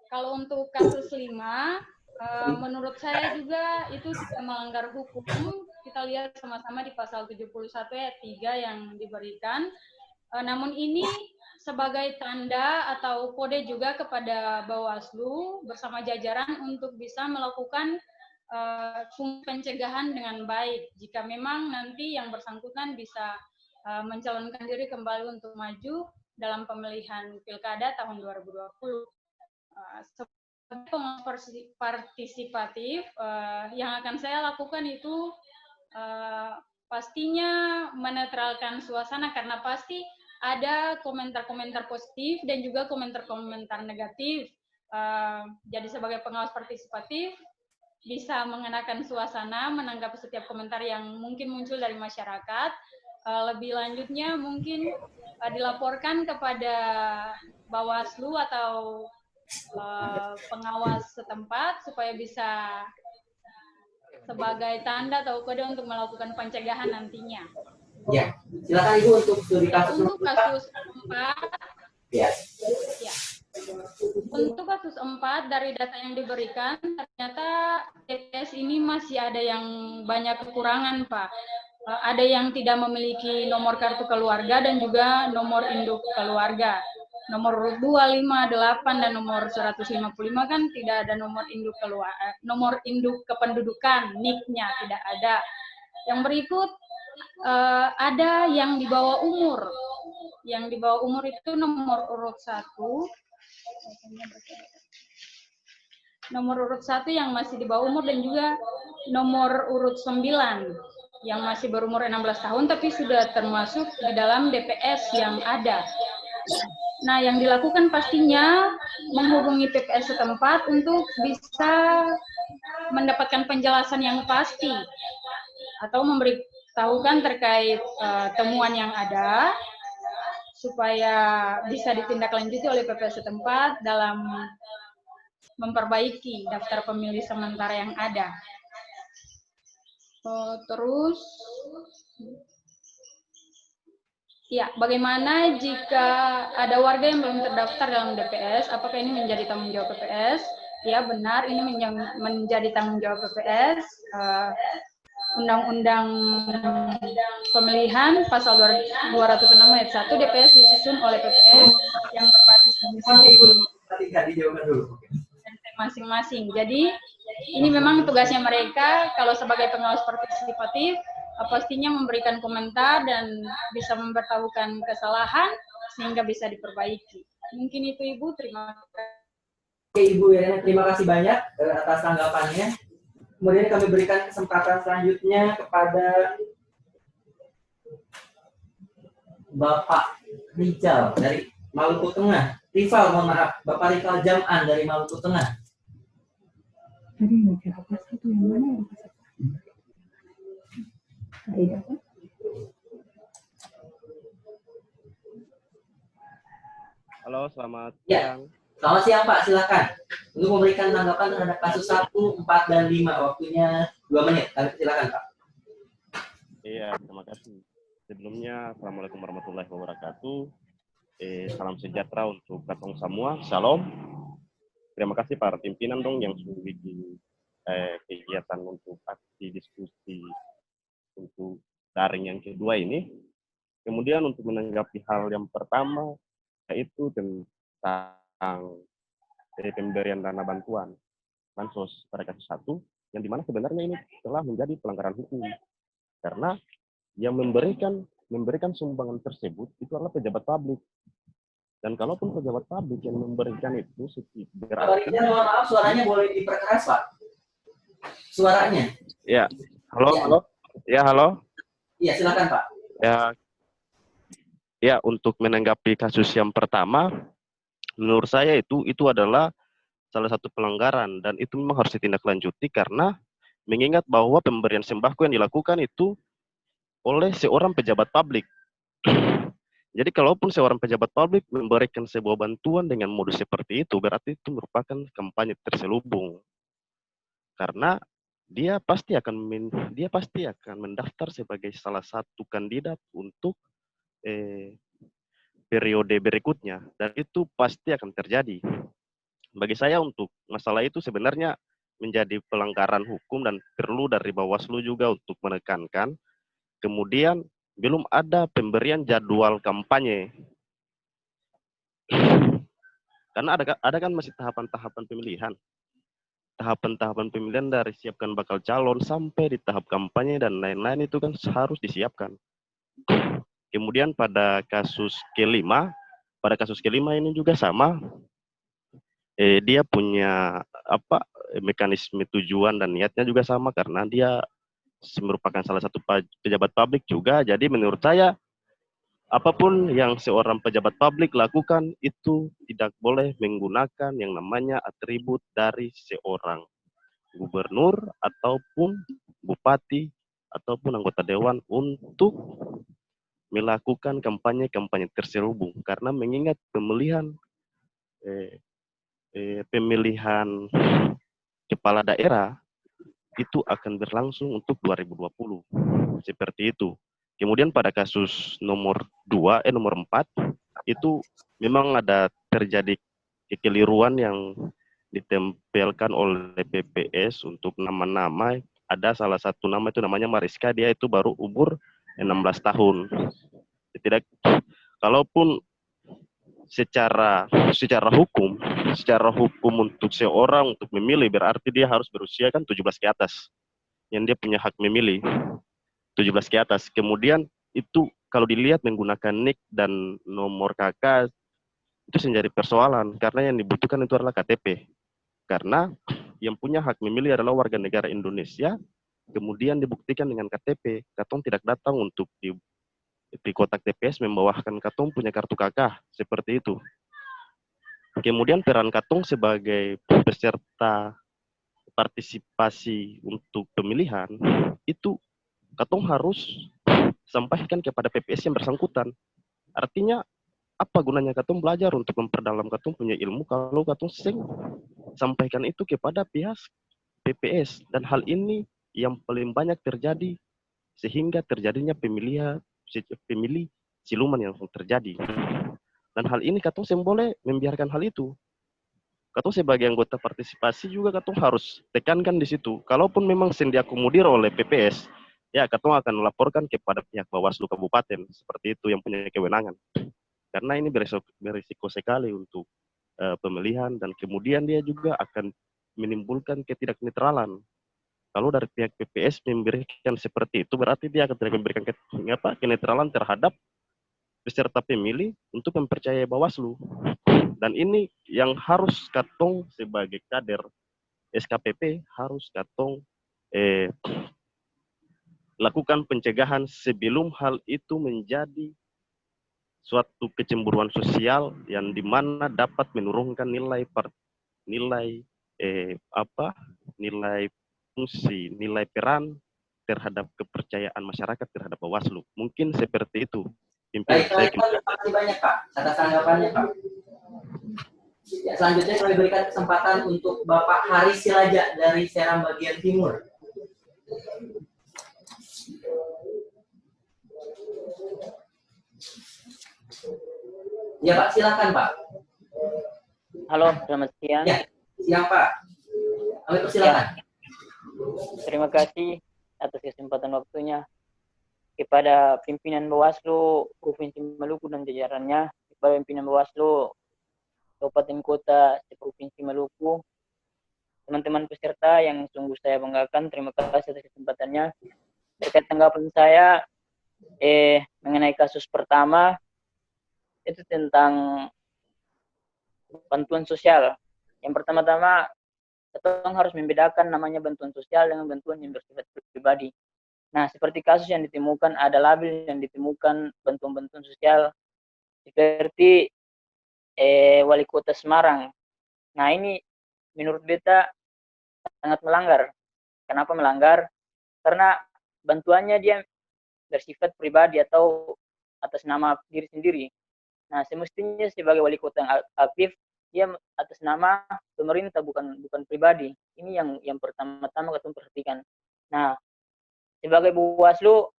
Kalau untuk kasus 5, menurut saya juga itu tidak melanggar hukum. Kita lihat sama-sama di pasal 71 ayat 3 yang diberikan. Namun ini sebagai tanda atau kode juga kepada Bawaslu bersama jajaran untuk bisa melakukan fungsi pencegahan dengan baik jika memang nanti yang bersangkutan bisa mencalonkan diri kembali untuk maju dalam pemilihan pilkada tahun 2020. Sebagai pengawas partisipatif, yang akan saya lakukan itu pastinya menetralkan suasana, karena pasti ada komentar-komentar positif dan juga komentar-komentar negatif. Jadi sebagai pengawas partisipatif bisa mengenakan suasana, menanggapi setiap komentar yang mungkin muncul dari masyarakat. Lebih lanjutnya mungkin dilaporkan kepada Bawaslu atau pengawas setempat supaya bisa sebagai tanda atau kode untuk melakukan pencegahan nantinya. Ya, silakan Ibu untuk studi kasus. Untuk kasus 4, ya. Untuk kasus 4 dari data yang diberikan ternyata TPS ini masih ada yang banyak kekurangan, Pak. Ada yang tidak memiliki nomor kartu keluarga dan juga nomor induk keluarga. Nomor urut 2, 5, 8 dan nomor 155 kan tidak ada nomor induk keluarga, nomor induk kependudukan, NIK-nya tidak ada. Yang berikut ada yang di bawah umur. Yang di bawah umur itu nomor urut 1. Nomor urut 1 yang masih di bawah umur dan juga nomor urut 9. yang masih berumur 16 tahun tapi sudah termasuk di dalam DPS yang ada. Nah, yang dilakukan pastinya menghubungi PPS setempat untuk bisa mendapatkan penjelasan yang pasti atau memberitahukan terkait temuan yang ada supaya bisa ditindaklanjuti oleh PPS setempat dalam memperbaiki daftar pemilih sementara yang ada. Terus, ya, bagaimana jika ada warga yang belum terdaftar dalam DPS? Apakah ini menjadi tanggung jawab PPS? Ya, benar, ini menjadi tanggung jawab PPS. Undang-Undang Pemilihan Pasal 206 ayat 1 DPS disusun oleh PPS yang berbasis masing-masing. Jadi ini memang tugasnya mereka kalau sebagai pengawas partisipatif pastinya memberikan komentar dan bisa memberitahukan kesalahan sehingga bisa diperbaiki. Mungkin itu Ibu, terima kasih. Oke Ibu Irena, terima kasih banyak atas tanggapannya. Kemudian kami berikan kesempatan selanjutnya kepada Bapak Rizal dari Maluku Tengah. Rival, mohon maaf, Bapak Rival Jam'an dari Maluku Tengah. Tadi mau apa satu yang mana yang apa? Halo, selamat Ya. siang. Selamat siang Pak, silakan. Untuk memberikan tanggapan terhadap kasus 1, 4, dan 5, waktunya 2 menit. Silakan Pak. Iya, terima kasih. Sebelumnya, Assalamualaikum warahmatullahi wabarakatuh. Salam sejahtera untuk katong semua. Shalom. Terima kasih para pimpinan dong yang sudah bikin kegiatan untuk aksi diskusi untuk daring yang kedua ini. Kemudian untuk menanggapi hal yang pertama, yaitu tentang pemberian dana bantuan bansos pada kasus 1, yang dimana sebenarnya ini telah menjadi pelanggaran hukum. Karena yang memberikan sumbangan tersebut itu adalah pejabat publik. Dan kalaupun pejabat publik yang memberikan itu Pak Rizal, mohon maaf, suaranya boleh diperkeras Pak. Suaranya. Ya, halo, ya. halo. Ya, halo. Iya, silakan Pak. Ya, untuk menanggapi kasus yang pertama, menurut saya itu adalah salah satu pelanggaran dan itu memang harus ditindaklanjuti karena mengingat bahwa pemberian sembako yang dilakukan itu oleh seorang pejabat publik. Jadi kalaupun seorang pejabat publik memberikan sebuah bantuan dengan modus seperti itu, berarti itu merupakan kampanye terselubung. Karena dia pasti akan mendaftar sebagai salah satu kandidat untuk periode berikutnya, dan itu pasti akan terjadi. Bagi saya untuk masalah itu sebenarnya menjadi pelanggaran hukum dan perlu dari Bawaslu juga untuk menekankan. Kemudian belum ada pemberian jadwal kampanye. Karena ada kan masih tahapan-tahapan pemilihan. Tahapan-tahapan pemilihan dari siapkan bakal calon sampai di tahap kampanye dan lain-lain itu kan harus disiapkan. Kemudian pada kasus kelima ini juga sama. Dia punya mekanisme tujuan dan niatnya juga sama karena dia merupakan salah satu pejabat publik juga. Jadi menurut saya apapun yang seorang pejabat publik lakukan itu tidak boleh menggunakan yang namanya atribut dari seorang gubernur ataupun bupati ataupun anggota dewan untuk melakukan kampanye terselubung, karena mengingat pemilihan kepala daerah itu akan berlangsung untuk 2020 seperti itu. Kemudian pada kasus nomor 4 itu memang ada terjadi kekeliruan yang ditempelkan oleh PPS untuk nama-nama. Ada salah satu nama itu namanya Mariska, dia itu baru umur 16 tahun. Kalaupun secara hukum untuk seorang untuk memilih berarti dia harus berusia kan 17 ke atas. Yang dia punya hak memilih 17 ke atas. Kemudian itu kalau dilihat menggunakan nik dan nomor KK itu menjadi persoalan karena yang dibutuhkan itu adalah KTP. Karena yang punya hak memilih adalah warga negara Indonesia kemudian dibuktikan dengan KTP, katong tidak datang untuk di kotak TPS membawakan katong punya kartu KK, seperti itu. Kemudian peran katong sebagai peserta partisipasi untuk pemilihan, itu katong harus sampaikan kepada PPS yang bersangkutan. Artinya, apa gunanya katong belajar untuk memperdalam katong punya ilmu kalau katong sampaikan itu kepada pihak PPS. Dan hal ini yang paling banyak terjadi sehingga terjadinya pemilih siluman yang terjadi. Dan hal ini katong boleh membiarkan hal itu. Katong sebagai anggota partisipasi juga katong harus tekankan di situ. Kalaupun memang diakomodir oleh PPS, ya katong akan melaporkan kepada pihak Bawaslu Kabupaten, seperti itu yang punya kewenangan. Karena ini berisiko sekali untuk pemilihan, dan kemudian dia juga akan menimbulkan ketidaknetralan. Kalau dari pihak PPS memberikan seperti itu, berarti dia akan tidak memberikan kenetralan terhadap peserta pemilih untuk mempercayai Bawaslu. Dan ini yang harus katong sebagai kader SKPP harus katong lakukan pencegahan sebelum hal itu menjadi suatu kecemburuan sosial yang dimana dapat menurunkan nilai fungsi, nilai peran terhadap kepercayaan masyarakat terhadap Bawaslu. Mungkin seperti itu. Baik, terima kasih banyak Pak atas tanggapannya Pak. Ya, selanjutnya kami berikan kesempatan untuk Bapak Haris Silaja dari Seram bagian Timur. Ya Pak, silakan Pak. Halo, selamat siang. Ya, siang Pak. Kami persilakan. Ya. Terima kasih atas kesempatan waktunya kepada pimpinan Bawaslu Provinsi Maluku dan jajarannya, kepada pimpinan Bawaslu Kabupaten Kota Provinsi Maluku, teman-teman peserta yang sungguh saya banggakan, terima kasih atas kesempatannya. Terkait tanggapan saya mengenai kasus pertama itu tentang bantuan sosial. Yang pertama-tama kita harus membedakan namanya bantuan sosial dengan bantuan yang bersifat pribadi. Nah, seperti kasus yang ditemukan, ada label yang ditemukan bantuan-bantuan sosial seperti Wali Kota Semarang. Nah, ini menurut beta sangat melanggar. Kenapa melanggar? Karena bantuannya dia bersifat pribadi atau atas nama diri sendiri. Nah, semestinya sebagai wali kota yang aktif, dia atas nama pemerintah, bukan pribadi. Ini yang pertama-tama kita perhatikan. Nah, sebagai Bawaslu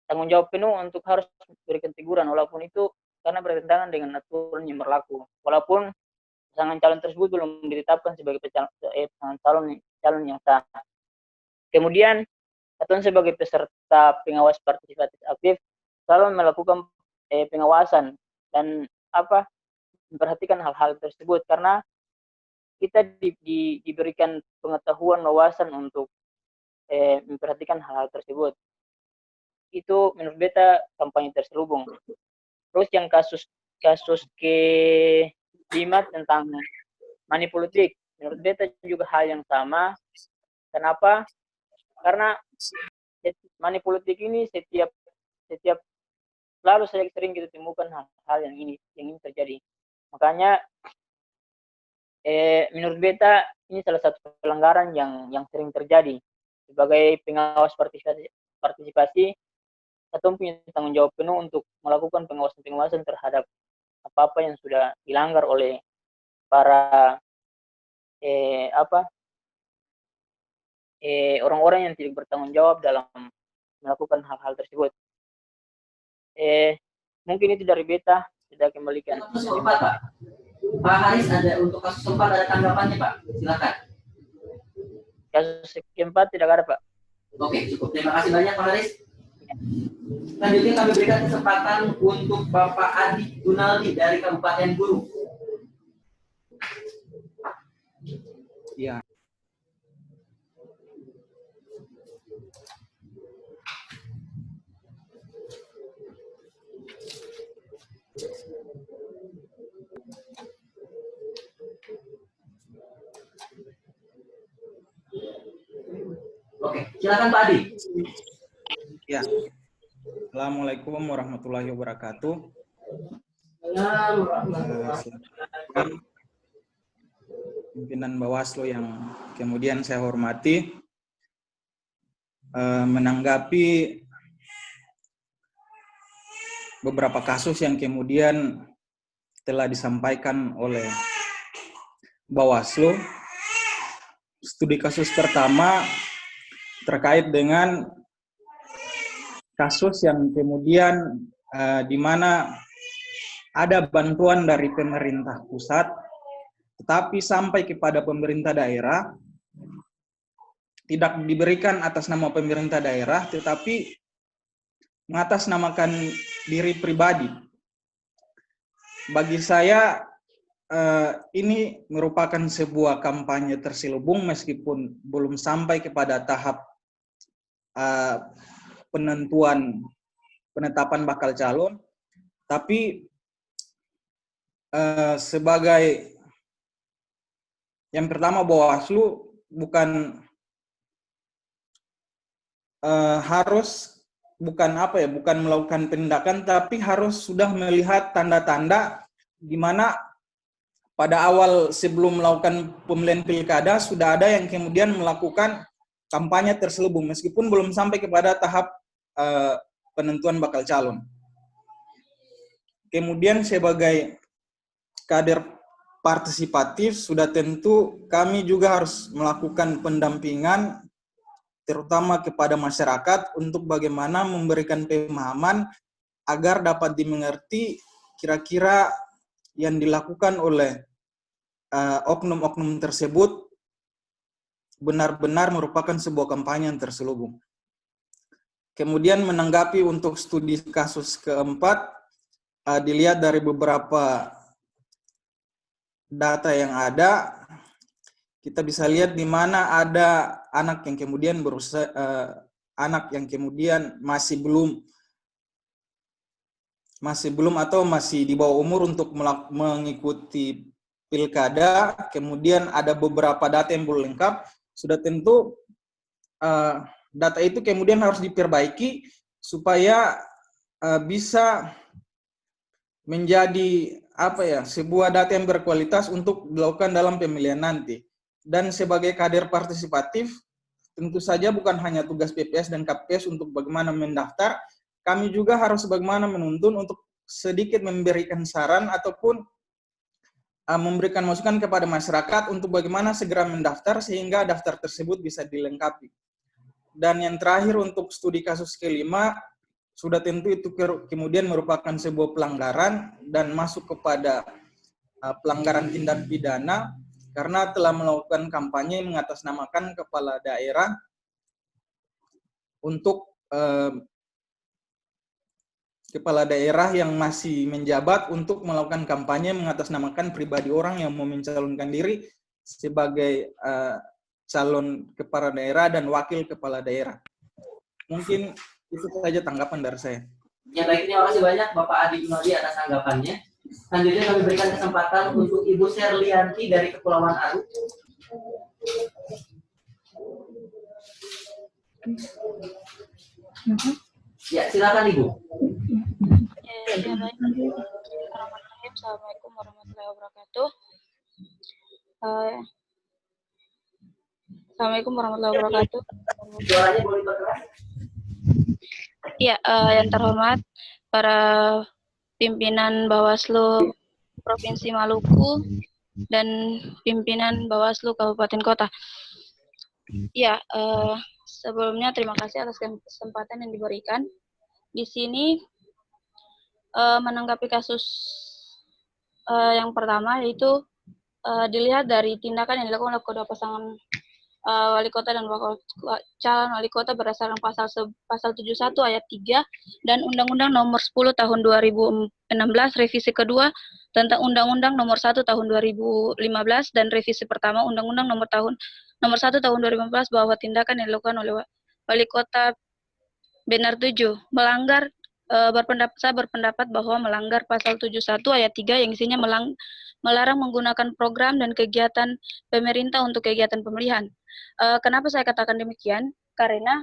tanggung jawab penuh untuk harus berikan teguran, walaupun itu karena bertentangan dengan aturan yang berlaku. Walaupun pasangan calon tersebut belum ditetapkan sebagai pasangan calon yang sah. Kemudian, kita sebagai peserta pengawas partisipatif aktif selalu melakukan pengawasan dan memperhatikan hal-hal tersebut, karena kita diberikan pengetahuan, wawasan untuk memperhatikan hal-hal tersebut. Itu menurut beta kampanye terselubung. Terus yang kasus ke-5 tentang money politik, menurut beta juga hal yang sama. Kenapa? Karena money politik ini setiap selalu sering kita temukan hal-hal yang ini terjadi. Makanya menurut beta ini salah satu pelanggaran yang sering terjadi. Sebagai pengawas partisipasi, kita punya tanggung jawab penuh untuk melakukan pengawasan terhadap apa-apa yang sudah dilanggar oleh para orang-orang yang tidak bertanggung jawab dalam melakukan hal-hal tersebut. Mungkin itu dari beta, tidak kembalikan. Kasus keempat, Pak. Pak Haris, ada untuk kasus keempat ada tanggapannya, Pak? Silakan. Kasus keempat tidak ada, Pak. Oke, cukup. Terima kasih banyak, Pak Haris. Selanjutnya kami berikan kesempatan untuk Bapak Adi Gunaldi dari Kabupaten Guru. Ya. Oke, silakan Pak Adi. Ya. Assalamualaikum warahmatullahi wabarakatuh. Pimpinan Bawaslu yang kemudian saya hormati, menanggapi beberapa kasus yang kemudian telah disampaikan oleh Bawaslu. Studi kasus pertama terkait dengan kasus yang kemudian di mana ada bantuan dari pemerintah pusat, tetapi sampai kepada pemerintah daerah tidak diberikan atas nama pemerintah daerah, tetapi mengatasnamakan diri pribadi. Bagi saya ini merupakan sebuah kampanye terselubung meskipun belum sampai kepada tahap penetapan bakal calon, tapi sebagai yang pertama Bawaslu bukan bukan melakukan penindakan, tapi harus sudah melihat tanda-tanda di mana pada awal sebelum melakukan pemilihan pilkada sudah ada yang kemudian melakukan kampanye terselubung meskipun belum sampai kepada tahap penentuan bakal calon. Kemudian sebagai kader partisipatif sudah tentu kami juga harus melakukan pendampingan terutama kepada masyarakat untuk bagaimana memberikan pemahaman agar dapat dimengerti kira-kira yang dilakukan oleh oknum-oknum tersebut benar-benar merupakan sebuah kampanye yang terselubung. Kemudian menanggapi untuk studi kasus keempat, dilihat dari beberapa data yang ada, kita bisa lihat di mana ada anak yang kemudian masih belum atau masih di bawah umur untuk mengikuti pilkada, kemudian ada beberapa data yang belum lengkap, sudah tentu data itu kemudian harus diperbaiki supaya bisa menjadi sebuah data yang berkualitas untuk dilakukan dalam pemilihan nanti. Dan sebagai kader partisipatif, tentu saja bukan hanya tugas PPS dan KPS untuk bagaimana mendaftar, kami juga harus bagaimana menuntun untuk sedikit memberikan saran ataupun memberikan masukan kepada masyarakat untuk bagaimana segera mendaftar sehingga daftar tersebut bisa dilengkapi. Dan yang terakhir untuk studi kasus kelima, sudah tentu itu kemudian merupakan sebuah pelanggaran dan masuk kepada pelanggaran tindak pidana karena telah melakukan kampanye mengatasnamakan kepala daerah untuk kepala daerah yang masih menjabat untuk melakukan kampanye mengatasnamakan pribadi orang yang mau mencalonkan diri sebagai calon kepala daerah dan wakil kepala daerah. Mungkin itu saja tanggapan dari saya. Ya baik, terima kasih banyak Bapak Adi Gunadi atas tanggapannya. Selanjutnya kami berikan kesempatan untuk Ibu Serlianti dari Kepulauan Aru. Ya, silakan Ibu. Assalamualaikum warahmatullahi wabarakatuh. Assalamualaikum warahmatullahi wabarakatuh. Suaranya boleh berkeras? Ya, yang terhormat para pimpinan Bawaslu Provinsi Maluku dan pimpinan Bawaslu Kabupaten Kota. Ya, sebelumnya terima kasih atas kesempatan yang diberikan. Di sini menanggapi kasus yang pertama yaitu dilihat dari tindakan yang dilakukan oleh kedua pasangan wali kota dan calon wali kota berdasarkan pasal 71 ayat 3 dan Undang-Undang Nomor 10 Tahun 2016 revisi kedua tentang Undang-Undang Nomor 1 Tahun 2015 dan revisi pertama Undang-Undang Nomor 1 Tahun 2015 bahwa tindakan yang dilakukan oleh wali kota Benar 7 melanggar saya berpendapat bahwa melanggar pasal 71 ayat 3 yang isinya melarang menggunakan program dan kegiatan pemerintah untuk kegiatan pemilihan. Kenapa saya katakan demikian? karena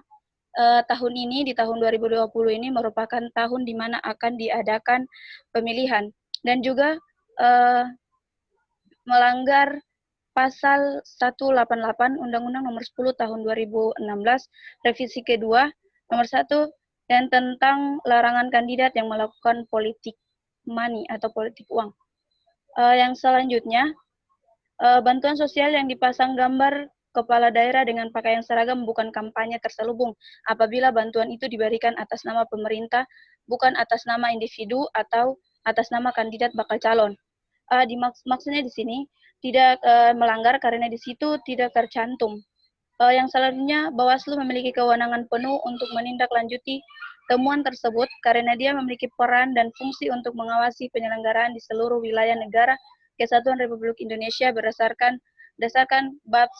tahun ini, di tahun 2020 ini merupakan tahun di mana akan diadakan pemilihan. Dan juga melanggar Pasal 188 Undang-Undang Nomor 10 Tahun 2016, Revisi kedua, Nomor 1, dan tentang larangan kandidat yang melakukan politik money atau politik uang. Yang selanjutnya, bantuan sosial yang dipasang gambar kepala daerah dengan pakaian seragam bukan kampanye terselubung apabila bantuan itu diberikan atas nama pemerintah, bukan atas nama individu atau atas nama kandidat bakal calon. Maksudnya di sini tidak melanggar karena di situ tidak tercantum. Yang selanjutnya, Bawaslu memiliki kewenangan penuh untuk menindaklanjuti temuan tersebut karena dia memiliki peran dan fungsi untuk mengawasi penyelenggaraan di seluruh wilayah negara Kesatuan Republik Indonesia berdasarkan bab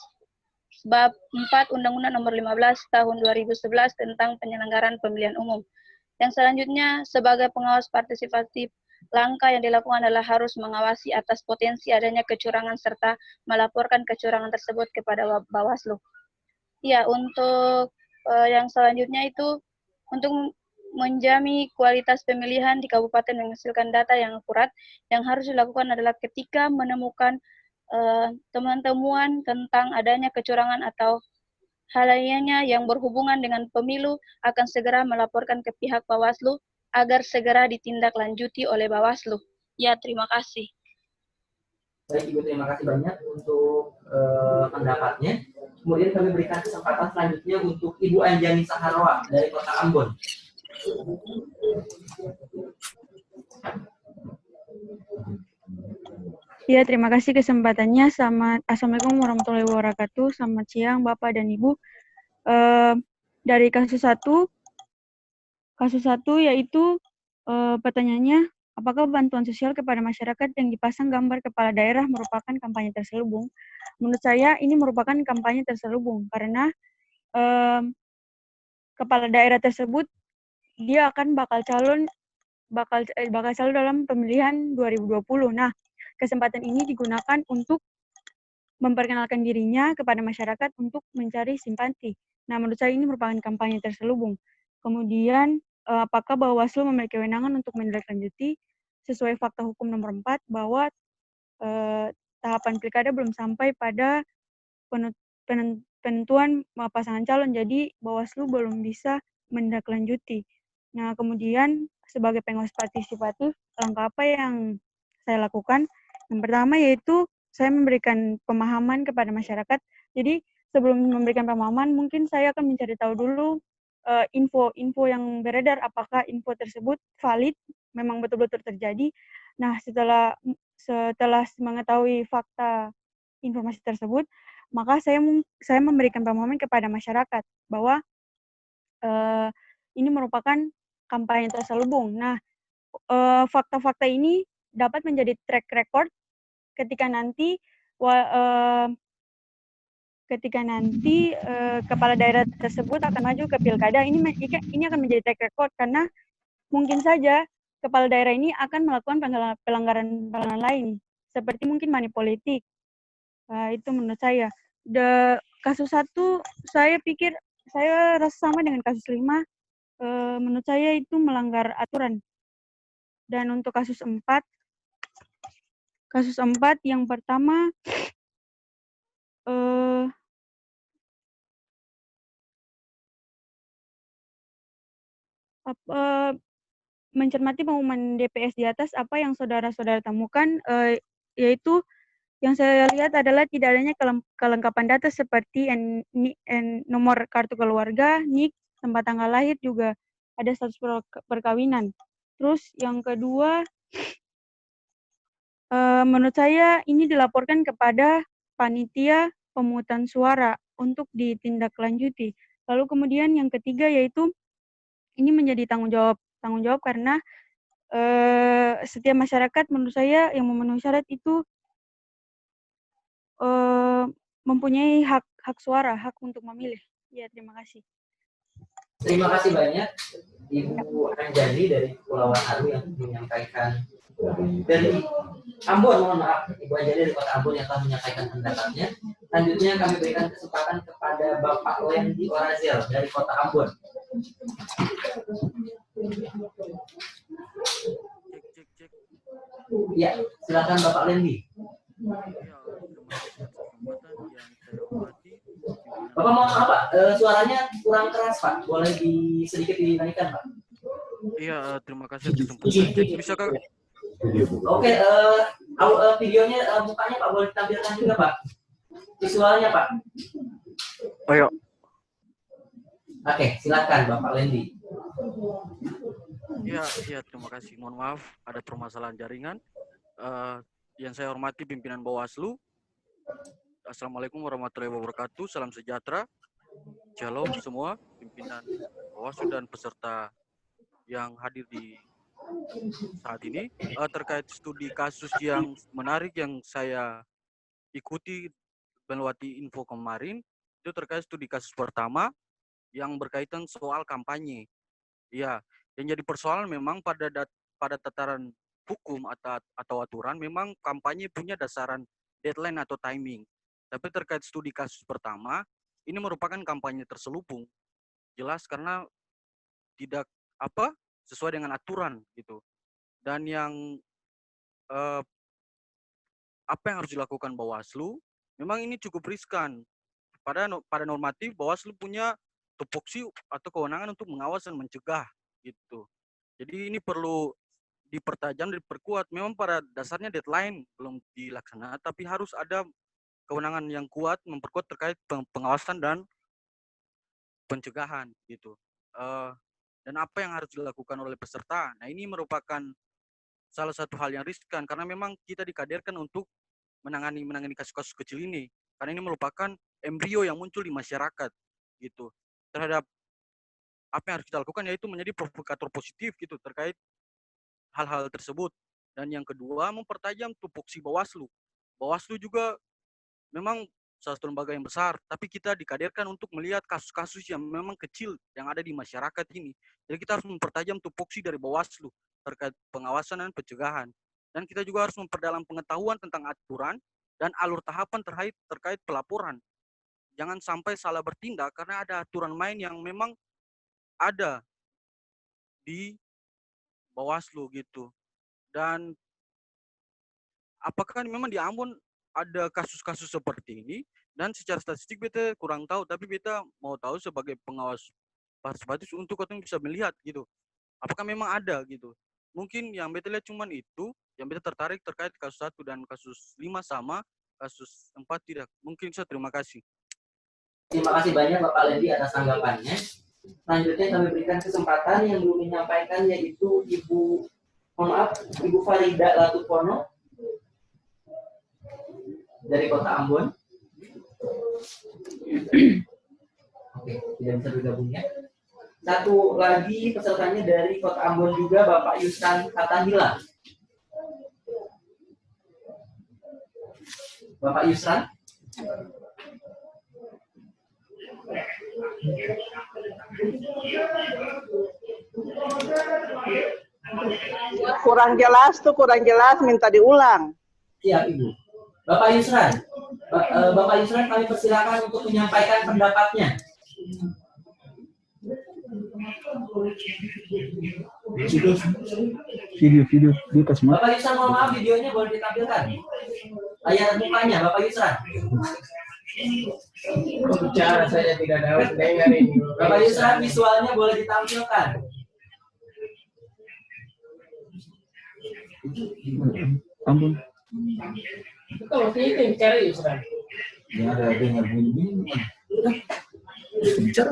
4 Undang-Undang Nomor 15 Tahun 2011 tentang penyelenggaraan pemilihan umum. Yang selanjutnya, sebagai pengawas partisipatif, langkah yang dilakukan adalah harus mengawasi atas potensi adanya kecurangan serta melaporkan kecurangan tersebut kepada Bawaslu. Ya, untuk yang selanjutnya itu untuk menjamin kualitas pemilihan di kabupaten menghasilkan data yang akurat, yang harus dilakukan adalah ketika menemukan temuan-temuan tentang adanya kecurangan atau hal lainnya yang berhubungan dengan pemilu akan segera melaporkan ke pihak Bawaslu agar segera ditindaklanjuti oleh Bawaslu. Ya, terima kasih. Baik Ibu, terima kasih banyak untuk pendapatnya. Kemudian kami berikan kesempatan selanjutnya untuk Ibu Anjani Saharwa dari Kota Ambon. Ya, terima kasih kesempatannya. Assalamualaikum warahmatullahi wabarakatuh. Selamat siang Bapak dan Ibu. Dari kasus 1 yaitu pertanyaannya, apakah bantuan sosial kepada masyarakat yang dipasang gambar kepala daerah merupakan kampanye terselubung? Menurut saya ini merupakan kampanye terselubung karena kepala daerah tersebut dia akan bakal calon dalam pemilihan 2020. Nah, kesempatan ini digunakan untuk memperkenalkan dirinya kepada masyarakat untuk mencari simpati. Nah, menurut saya ini merupakan kampanye terselubung. Kemudian, apakah Bawaslu memiliki kewenangan untuk menindaklanjuti sesuai fakta hukum nomor 4 bahwa tahapan pilkada belum sampai pada penentuan pasangan calon, jadi Bawaslu belum bisa menindaklanjuti. Nah, kemudian sebagai pengawas partisipatif, langkah apa yang saya lakukan? Yang pertama yaitu saya memberikan pemahaman kepada masyarakat. Jadi sebelum memberikan pemahaman, mungkin saya akan mencari tahu dulu info-info yang beredar, apakah info tersebut valid, memang betul-betul terjadi. Nah, setelah mengetahui fakta informasi tersebut, maka saya memberikan pemahaman kepada masyarakat bahwa ini merupakan kampanye terselubung. Nah, fakta-fakta ini dapat menjadi track record ketika nanti kepala daerah tersebut akan maju ke pilkada. Ini akan menjadi track record karena mungkin saja kepala daerah ini akan melakukan pelanggaran lain seperti mungkin money politik. Itu menurut saya. Kasus 1 saya pikir saya rasa sama dengan kasus 5. Menurut saya itu melanggar aturan. Dan untuk kasus 4 yang pertama mencermati pengumuman DPS di atas, apa yang saudara-saudara temukan, yaitu yang saya lihat adalah tidak adanya kelengkapan data seperti nomor kartu keluarga, NIK, tempat tanggal lahir, juga ada status perkawinan. Terus yang kedua, menurut saya ini dilaporkan kepada panitia pemungutan suara untuk ditindaklanjuti. Lalu kemudian yang ketiga yaitu ini menjadi tanggung jawab karena setiap masyarakat menurut saya yang memenuhi syarat itu mempunyai hak suara, hak untuk memilih. Ya, terima kasih. Terima kasih banyak Ibu Anjani dari Kepulauan Aru yang menyampaikan Dari Ambon, mohon maaf, Ibu Aja dari Kota Ambon yang telah menyampaikan pendapatnya. Selanjutnya kami berikan kesempatan kepada Bapak Lendi Orazel dari Kota Ambon. Ya, silakan Bapak Lendi. Bapak mau apa? Suaranya kurang keras Pak, boleh sedikit dinaikkan Pak? Iya, terima kasih atas kesempatan. Cek bisa Kak? Oke, videonya mukanya Pak boleh ditampilkan juga Pak. Visualnya Pak. Oh iya. Oke, silakan Bapak Lendi. Iya, terima kasih. Mohon maaf, ada permasalahan jaringan. Yang saya hormati pimpinan Bawaslu. Assalamualaikum warahmatullahi wabarakatuh. Salam sejahtera. Shalom semua pimpinan Bawaslu dan peserta yang hadir di saat ini. Terkait studi kasus yang menarik yang saya ikuti melewati info kemarin, itu terkait studi kasus pertama yang berkaitan soal kampanye. Ya, yang jadi persoalan memang pada tataran hukum atau aturan memang kampanye punya dasaran deadline atau timing. Tapi terkait studi kasus pertama, ini merupakan kampanye terselubung. Jelas karena tidak sesuai dengan aturan gitu. Dan yang apa yang harus dilakukan Bawaslu, memang ini cukup riskan. Pada normatif Bawaslu punya tupoksi atau kewenangan untuk mengawas dan mencegah gitu. Jadi ini perlu dipertajam, diperkuat. Memang pada dasarnya deadline belum dilaksanakan, tapi harus ada kewenangan yang kuat memperkuat terkait pengawasan dan pencegahan gitu. Dan apa yang harus dilakukan oleh peserta. Nah ini merupakan salah satu hal yang riskan karena memang kita dikaderkan untuk menangani kasus-kasus kecil ini. Karena ini merupakan embrio yang muncul di masyarakat gitu. Terhadap apa yang harus kita lakukan yaitu menjadi provokator positif gitu terkait hal-hal tersebut. Dan yang kedua mempertajam tupoksi Bawaslu. Bawaslu juga memang salah satu lembaga yang besar, tapi kita dikaderkan untuk melihat kasus-kasus yang memang kecil yang ada di masyarakat ini. Jadi kita harus mempertajam tupoksi dari Bawaslu terkait pengawasan dan pencegahan. Dan kita juga harus memperdalam pengetahuan tentang aturan dan alur tahapan terkait pelaporan. Jangan sampai salah bertindak karena ada aturan main yang memang ada di Bawaslu gitu. Dan apakah memang di Ambon ada kasus-kasus seperti ini? Dan secara statistik beta kurang tahu, tapi beta mau tahu sebagai pengawas partisipatif untuk kita bisa melihat gitu. Apakah memang ada gitu? Mungkin yang beta lihat cuman itu, yang beta tertarik terkait kasus 1 dan kasus 5 sama, kasus 4 tidak. Mungkin saya terima kasih. Terima kasih banyak Bapak Lendi atas tanggapannya. Selanjutnya kami berikan kesempatan yang belum menyampaikan yaitu Ibu Farida Latupono dari Kota Ambon. Oke, tidak bisa bergabung ya. Satu lagi pesertanya dari Kota Ambon juga Bapak Yusran Katahila. Bapak Yusran. Kurang jelas, minta diulang. Siap Ibu. Bapak Yusran, Bapak Yusran kami persilakan untuk menyampaikan pendapatnya. Video di kasih. Bapak Yusran, mohon maaf videonya boleh ditampilkan. Layar mukanya Bapak Yusran. Bicara saya tidak dapat dengar ini. Bapak Yusran visualnya boleh ditampilkan. Ambon. Kalau kita bicara Yusran. Ya ada dengar bunyi. Bicara.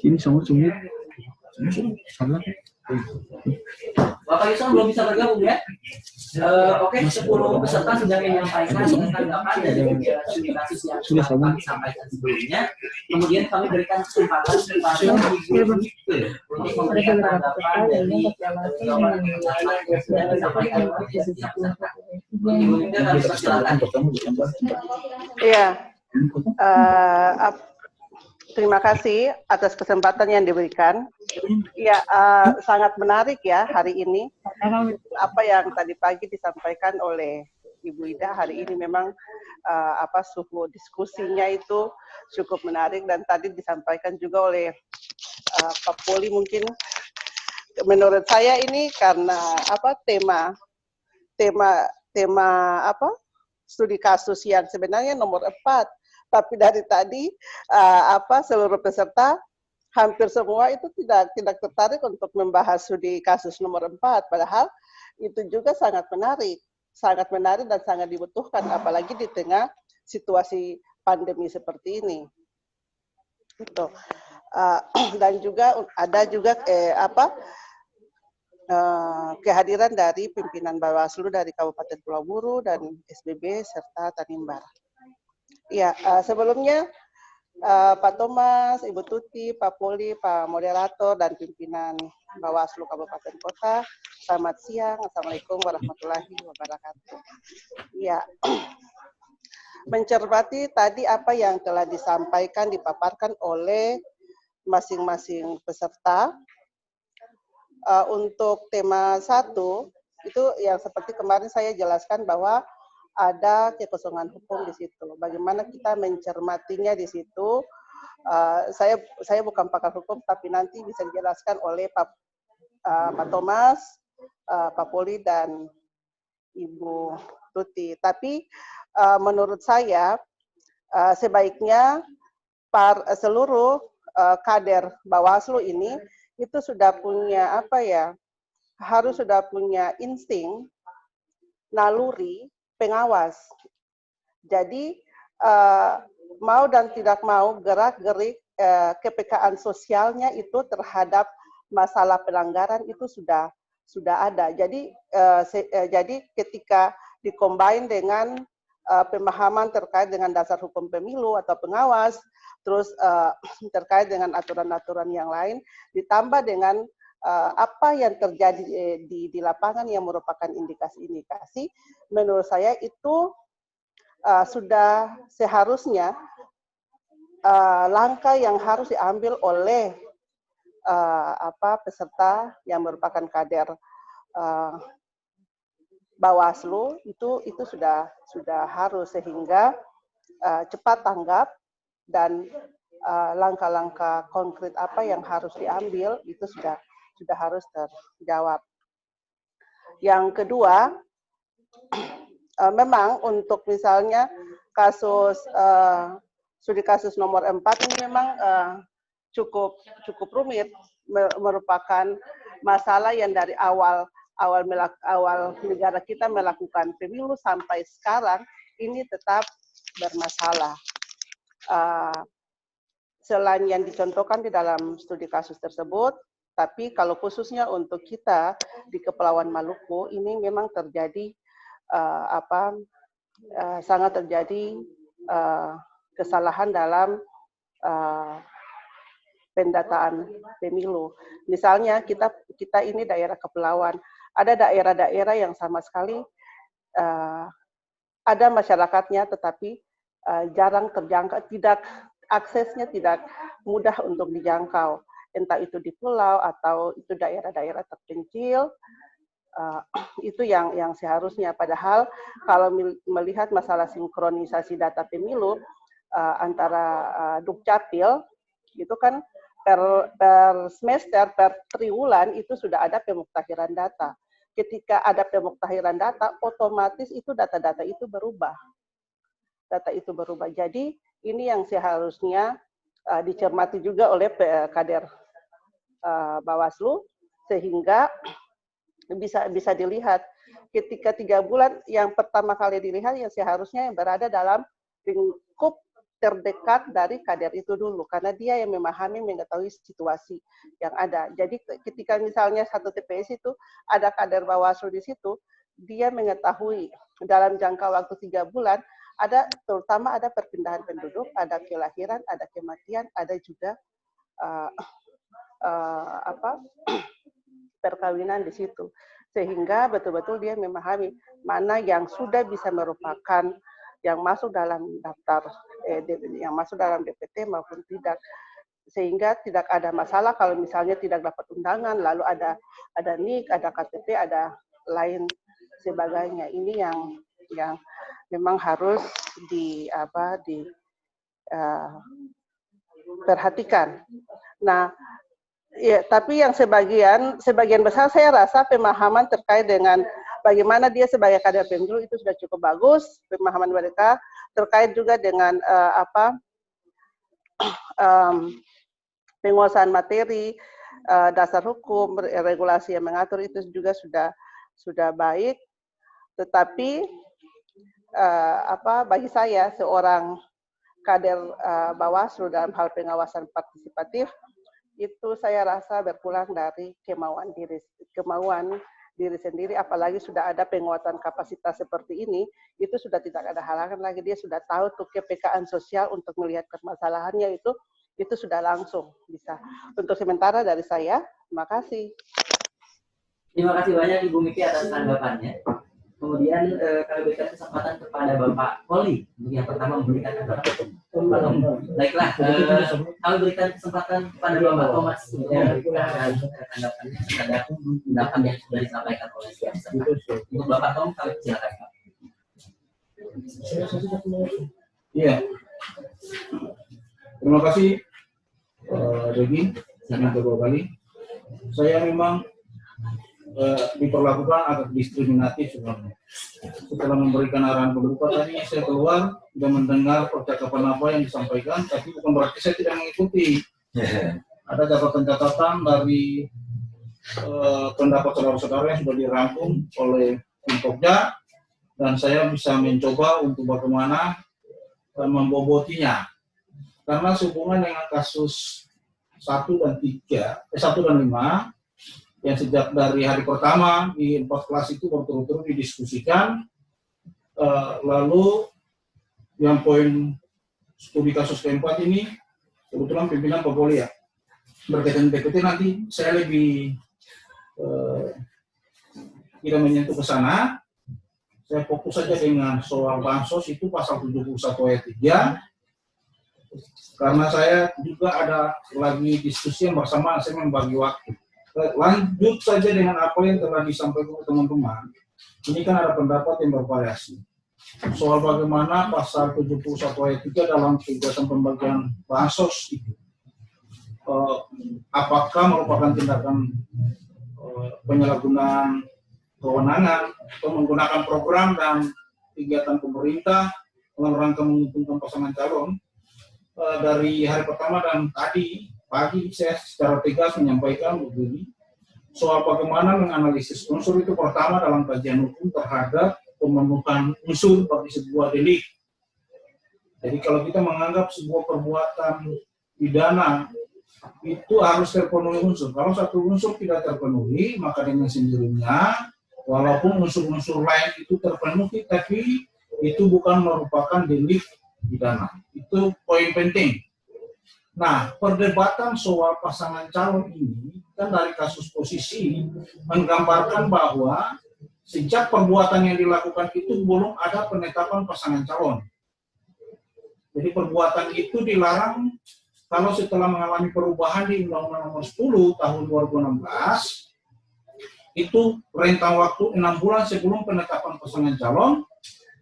Ini semua salah. Bapak Yusran belum bisa bergabung ya? Oke, 10 peserta sudah menyampaikan tanggapan dari studi kasus yang sudah kami sampaikan sebelumnya. Kemudian kami berikan kesempatan kepada Ibu Nike untuk memberikan tanggapan dari jawaban yang sudah disampaikan oleh setiap peserta. Ibu Nike kami persilakan. Iya. Terima kasih atas kesempatan yang diberikan. Ya, sangat menarik ya hari ini. Apa yang tadi pagi disampaikan oleh Ibu Ida hari ini memang suhu diskusinya itu cukup menarik, dan tadi disampaikan juga oleh Pak Poli. Mungkin menurut saya ini karena tema studi kasus yang sebenarnya nomor 4, tapi dari tadi seluruh peserta hampir semua itu tidak tertarik untuk membahas studi kasus nomor 4, padahal itu juga sangat menarik dan sangat dibutuhkan, apalagi di tengah situasi pandemi seperti ini. Itu. Dan juga ada juga kehadiran dari pimpinan Bawaslu dari Kabupaten Pulau Buru dan SBB serta Tanimbar. Ya, sebelumnya Pak Thomas, Ibu Tuti, Pak Poli, Pak Moderator, dan pimpinan Bawaslu Kabupaten Kota, selamat siang. Assalamualaikum warahmatullahi wabarakatuh. Ya, mencermati tadi apa yang telah disampaikan, dipaparkan oleh masing-masing peserta. Untuk tema 1, itu yang seperti kemarin saya jelaskan bahwa ada kekosongan hukum di situ. Bagaimana kita mencermatinya di situ? Saya bukan pakar hukum, tapi nanti bisa dijelaskan oleh Pak Thomas, Pak Poli, dan Ibu Tuti. Tapi menurut saya sebaiknya seluruh kader Bawaslu ini itu sudah punya harus sudah punya insting naluri pengawas. Jadi mau dan tidak mau gerak-gerik kepekaan sosialnya itu terhadap masalah pelanggaran itu sudah ada. Jadi ketika dikombin dengan pemahaman terkait dengan dasar hukum pemilu atau pengawas, terus terkait dengan aturan-aturan yang lain, ditambah dengan apa yang terjadi di lapangan yang merupakan indikasi-indikasi, menurut saya itu sudah seharusnya langkah yang harus diambil oleh peserta yang merupakan kader Bawaslu itu sudah harus, sehingga cepat tanggap dan langkah-langkah konkret apa yang harus diambil itu sudah harus terjawab. Yang kedua, memang untuk misalnya kasus studi kasus nomor 4 ini memang cukup rumit, merupakan masalah yang dari awal negara kita melakukan pemilu sampai sekarang ini tetap bermasalah. Selain yang dicontohkan di dalam studi kasus tersebut, tapi kalau khususnya untuk kita di Kepulauan Maluku ini memang terjadi sangat terjadi kesalahan dalam pendataan pemilu. Misalnya kita ini daerah kepulauan, ada daerah-daerah yang sama sekali ada masyarakatnya tetapi jarang terjangkau, aksesnya tidak mudah untuk dijangkau, entah itu di pulau atau itu daerah-daerah terpencil. Itu yang seharusnya, padahal kalau melihat masalah sinkronisasi data pemilu antara Dukcapil itu kan per semester, per triwulan itu sudah ada pemuktahiran data. Ketika ada pemuktahiran data, otomatis itu data-data itu berubah. Jadi ini yang seharusnya dicermati juga oleh kader Bawaslu, sehingga bisa dilihat ketika 3 bulan yang pertama kali dilihat yang seharusnya berada dalam lingkup terdekat dari kader itu dulu, karena dia yang memahami, mengetahui situasi yang ada. Jadi ketika misalnya satu TPS itu ada kader Bawaslu di situ, dia mengetahui dalam jangka waktu 3 bulan terutama ada perpindahan penduduk, ada kelahiran, ada kematian, ada juga perkawinan di situ, sehingga betul-betul dia memahami mana yang sudah bisa merupakan yang masuk dalam daftar yang masuk dalam DPT maupun tidak, sehingga tidak ada masalah kalau misalnya tidak dapat undangan, lalu ada NIK, ada KTP, ada lain sebagainya. Ini yang memang harus perhatikan. Nah, ya, tapi yang sebagian besar saya rasa pemahaman terkait dengan bagaimana dia sebagai kader pemilu itu sudah cukup bagus, pemahaman mereka terkait juga dengan penguasaan materi, dasar hukum, regulasi yang mengatur itu juga sudah baik. Tetapi bagi saya seorang kader Bawaslu dalam hal pengawasan partisipatif itu saya rasa berpulang dari kemauan diri sendiri, apalagi sudah ada penguatan kapasitas seperti ini, itu sudah tidak ada halangan lagi, dia sudah tahu tuh kepekaan sosial untuk melihat permasalahannya itu sudah langsung bisa. Untuk sementara dari saya, terima kasih. Terima kasih banyak Ibu Miki atas tanggapannya. Kemudian kami berikan kesempatan kepada Bapak Poli untuk yang pertama memberikan tanggapan. Baiklah, kami berikan kesempatan kepada Bapak Thomas untuk memberikan tanggapannya terhadap pendapat yang sudah disampaikan oleh setiap peserta. Untuk Bapak Tom, kami silakan Pak. Iya. Terima kasih, Regi, yang kedua kali. Saya memang diperlakukan agak diskriminatif sebenarnya. Setelah memberikan arahan berupa tadi, saya keluar dan mendengar percakapan apa yang disampaikan, tapi bukan berarti saya tidak mengikuti. Ada catatan-catatan dari pendapat saudara-saudara yang sudah dirangkum oleh tim Pokja, dan saya bisa mencoba untuk bagaimana membobotinya. Karena sehubungan dengan kasus 1 dan 5, yang sejak dari hari pertama di 4 kelas itu berturut-turut didiskusikan, lalu yang poin studi kasus keempat ini kebetulan pimpinan Popoli ya, berkaitan DPT nanti saya lebih tidak menyentuh ke sana. Saya fokus saja dengan soal bansos itu pasal 71 ayat 3, karena saya juga ada lagi diskusi yang bersamaan, saya membagi waktu. Lanjut saja dengan apa yang telah disampaikan oleh teman-teman. Ini kan ada pendapat yang bervariasi soal bagaimana pasal 71 ayat 3 dalam kegiatan pembagian bansos itu apakah merupakan tindakan penyalahgunaan kewenangan atau menggunakan program dan kegiatan pemerintah dalam rangka menguntungkan pasangan calon. Dari hari pertama dan tadi pagi saya secara tegas menyampaikan begini, soal bagaimana menganalisis unsur itu pertama dalam kajian hukum terhadap pemenuhan unsur bagi sebuah delik. Jadi kalau kita menganggap sebuah perbuatan pidana itu harus terpenuhi unsur. Kalau satu unsur tidak terpenuhi, maka dengan sendirinya walaupun unsur-unsur lain itu terpenuhi, tapi itu bukan merupakan delik pidana. Itu poin penting. Nah, perdebatan soal pasangan calon ini kan dari kasus posisi menggambarkan bahwa sejak perbuatan yang dilakukan itu belum ada penetapan pasangan calon. Jadi perbuatan itu dilarang kalau setelah mengalami perubahan di Undang-Undang Nomor 10 Tahun 2016 itu rentang waktu 6 bulan sebelum penetapan pasangan calon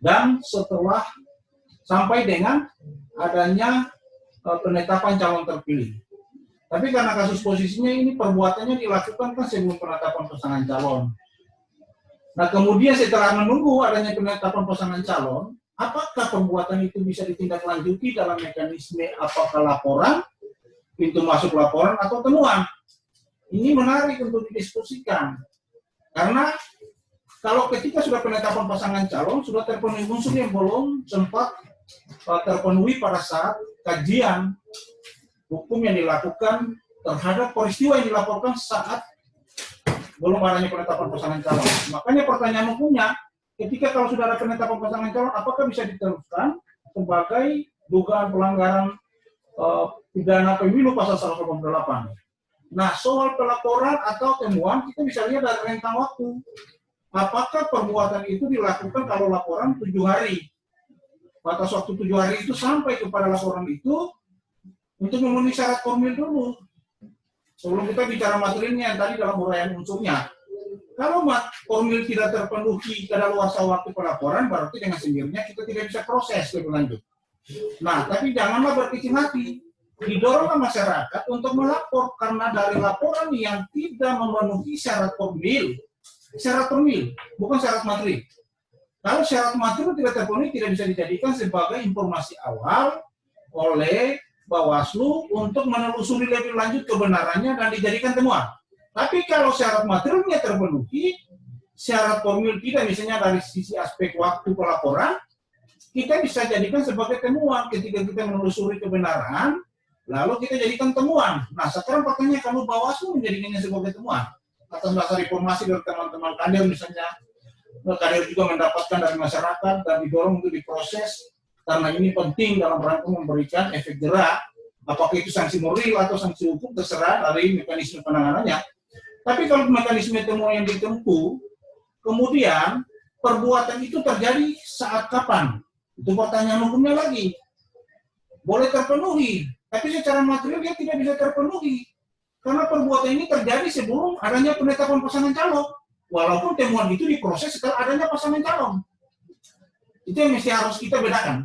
dan setelah sampai dengan adanya penetapan calon terpilih. Tapi karena kasus posisinya ini perbuatannya dilakukan kan sebelum penetapan pasangan calon. Nah kemudian setelah menunggu adanya penetapan pasangan calon, apakah perbuatan itu bisa ditindaklanjuti dalam mekanisme apakah laporan, pintu masuk laporan atau temuan? Ini menarik untuk didiskusikan. Karena kalau ketika sudah penetapan pasangan calon, sudah terpenuhi unsur yang belum sempat terpenuhi pada saat kajian hukum yang dilakukan terhadap peristiwa yang dilaporkan saat belum adanya penetapan pasangan calon. Makanya pertanyaan hukumnya, ketika kalau sudah ada penetapan pasangan calon, apakah bisa diteruskan sebagai dugaan pelanggaran pidana pemilu pasal 188. Nah, soal pelaporan atau temuan, kita bisa lihat dari rentang waktu. Apakah perbuatan itu dilakukan kalau laporan 7 hari? batas waktu 7 hari itu sampai kepada laporan itu untuk memenuhi syarat formil dulu. Sebelum kita bicara materinya tadi dalam uraian unsurnya. Kalau formil tidak terpenuhi kadaluarsa waktu pelaporan, berarti dengan sendirinya kita tidak bisa proses lebih lanjut. Nah, tapi janganlah berkecil hati. Didoronglah masyarakat untuk melapor karena dari laporan yang tidak memenuhi syarat formil, bukan syarat materi. Kalau syarat materi tidak terpenuhi, tidak bisa dijadikan sebagai informasi awal oleh Bawaslu untuk menelusuri lebih lanjut kebenarannya dan dijadikan temuan. Tapi kalau syarat materinya terpenuhi, syarat formil tidak, misalnya dari sisi aspek waktu pelaporan, kita bisa jadikan sebagai temuan ketika kita menelusuri kebenaran, lalu kita jadikan temuan. Nah, sekarang pakainya kalau Bawaslu menjadikannya sebagai temuan. Atas dasar informasi dari teman-teman kader misalnya, kader juga mendapatkan dari masyarakat dan didorong untuk diproses, karena ini penting dalam rangka memberikan efek jerak, apakah itu sanksi moral atau sanksi hukum, terserah dari mekanisme penanganannya. Tapi kalau mekanisme temuan yang ditempuh, kemudian perbuatan itu terjadi saat kapan? Itu pertanyaan hukumnya lagi. Boleh terpenuhi, tapi secara material dia tidak bisa terpenuhi. Karena perbuatan ini terjadi sebelum adanya penetapan pasangan calon. Walaupun temuan itu diproses setelah adanya pasangan calon. Itu yang mesti harus kita bedakan.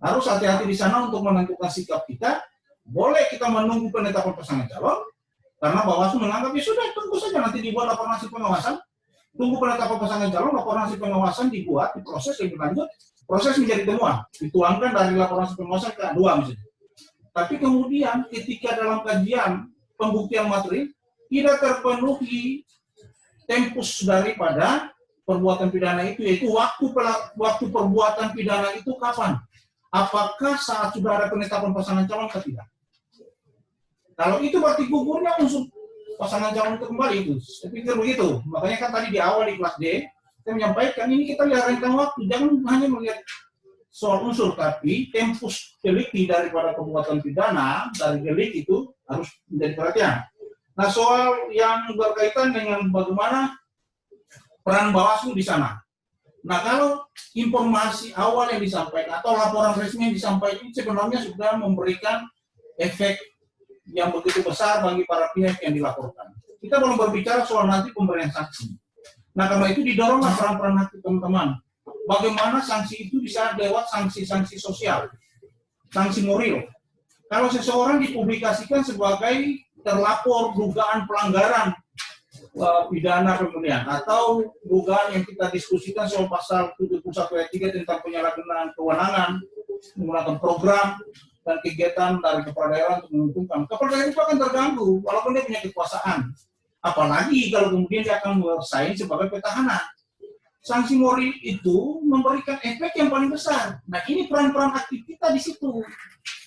Harus hati-hati di sana untuk menentukan sikap kita. Boleh kita menunggu penetapan pasangan calon, karena Bawaslu menganggap ya sudah, tunggu saja nanti dibuat laporan hasil pengawasan. Tunggu penetapan pasangan calon, laporan hasil pengawasan dibuat, diproses lebih lanjut, proses menjadi temuan, dituangkan dari laporan hasil pengawasan ke A2 misalnya. Tapi kemudian ketika dalam kajian pembuktian materi tidak terpenuhi tempus daripada perbuatan pidana itu, yaitu waktu perbuatan pidana itu kapan? Apakah saat sudah ada penetapan pasangan calon atau tidak? Kalau itu berarti gugurnya unsur pasangan calon itu kembali itu. Saya pikir begitu. Makanya kan tadi di awal di kelas D, saya menyampaikan ini kita lihat rentang waktu. Jangan hanya melihat soal unsur, tapi tempus delikti daripada perbuatan pidana, dari delik itu harus menjadi perhatian. Nah, soal yang berkaitan dengan bagaimana peran Bawaslu di sana. Nah, kalau informasi awal yang disampaikan atau laporan resmi yang disampaikan ini sebenarnya sudah memberikan efek yang begitu besar bagi para pihak yang dilaporkan. Kita belum berbicara soal nanti pemberian sanksi. Nah, karena itu didoronglah peran-peran hati teman-teman. Bagaimana sanksi itu bisa lewat sanksi-sanksi sosial, sanksi moral. Kalau seseorang dipublikasikan sebagai terlapor dugaan pelanggaran pidana kemudian, atau dugaan yang kita diskusikan soal pasal 71 ayat 3 tentang penyalahgunaan kewenangan menggunakan program dan kegiatan dari kepala daerah untuk menguntungkan, kepala daerah itu akan terganggu walaupun dia punya kekuasaan. Apalagi kalau kemudian dia akan bersaing sebagai petahana. Sanksi moral itu memberikan efek yang paling besar. Nah, ini peran-peran aktif kita di situ.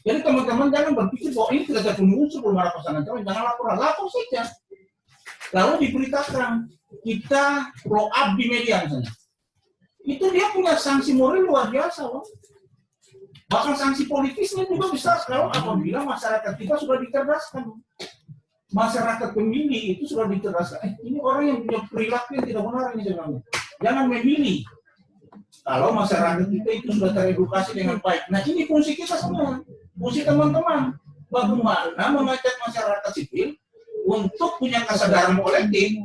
Jadi teman-teman jangan berpikir bahwa ini tidak terpenuhi sebelum ada pasangan calon, jangan lapor saja. Lalu diberitakan, kita blow up di media misalnya. Itu dia punya sanksi moral luar biasa loh. Bahkan sanksi politisnya juga besar kalau apabila masyarakat kita sudah dicerdaskan. Masyarakat pemilih itu sudah dicerdaskan. Ini orang yang punya perilaku yang tidak benar ini sebenarnya. Jangan memilih. Kalau masyarakat kita itu sudah teredukasi dengan baik. Nah, ini fungsi kita semua. Fungsi teman-teman. Bagaimana mengajak masyarakat sipil untuk punya kesadaran kolektif.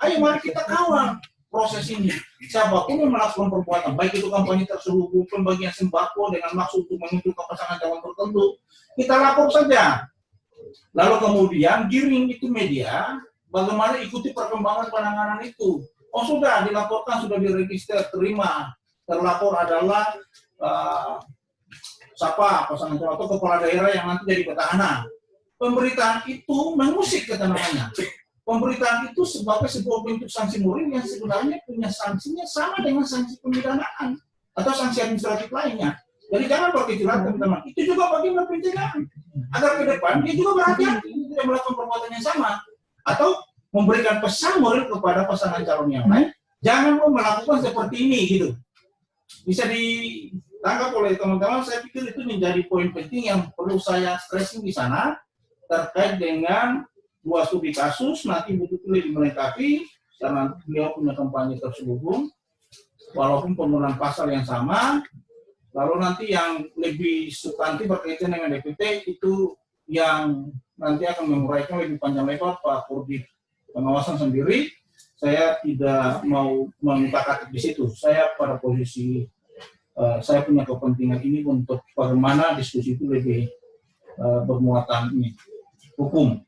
Ayo mari kita kawal proses ini. Siapapun yang melakukan perbuatan, baik itu kampanye terselubung, pembagian sembako dengan maksud untuk menunjukkan pasangan calon tertentu, kita lapor saja. Lalu kemudian giring itu media, bagaimana ikuti perkembangan penanganan itu. Oh sudah dilaporkan, sudah diregister, terima. Terlapor adalah siapa pasangan calon atau kepala daerah yang nanti jadi petahana. Pemberitaan itu mengusik kata namanya. Pemberitaan itu sebagai sebuah bentuk sanksi moral yang sebenarnya punya sanksinya sama dengan sanksi pemidanaan atau sanksi administratif lainnya. Jadi jangan berkecil hati teman-teman. Itu juga bagian dari pencegahan. Agar ke depan dia juga berhati-hati tidak melakukan perbuatan yang sama atau memberikan pesan moral kepada pasangan calon yang lain. Jangan melakukan seperti ini gitu. Bisa ditangkap oleh teman-teman. Saya pikir itu menjadi poin penting yang perlu saya stressing di sana. Terkait dengan dua studi kasus, nanti betul-betul dilengkapi karena beliau punya kampanye terselubung, walaupun penggunaan pasal yang sama, Lalu nanti yang lebih substantif berkaitan dengan DPT itu yang nanti akan menguraikan lebih panjang lebar Pak Korbit pengawasan sendiri. Saya tidak mau mengutak-atik di situ. Saya pada posisi saya punya kepentingan ini untuk bagaimana diskusi itu lebih bermuatan ini hukum.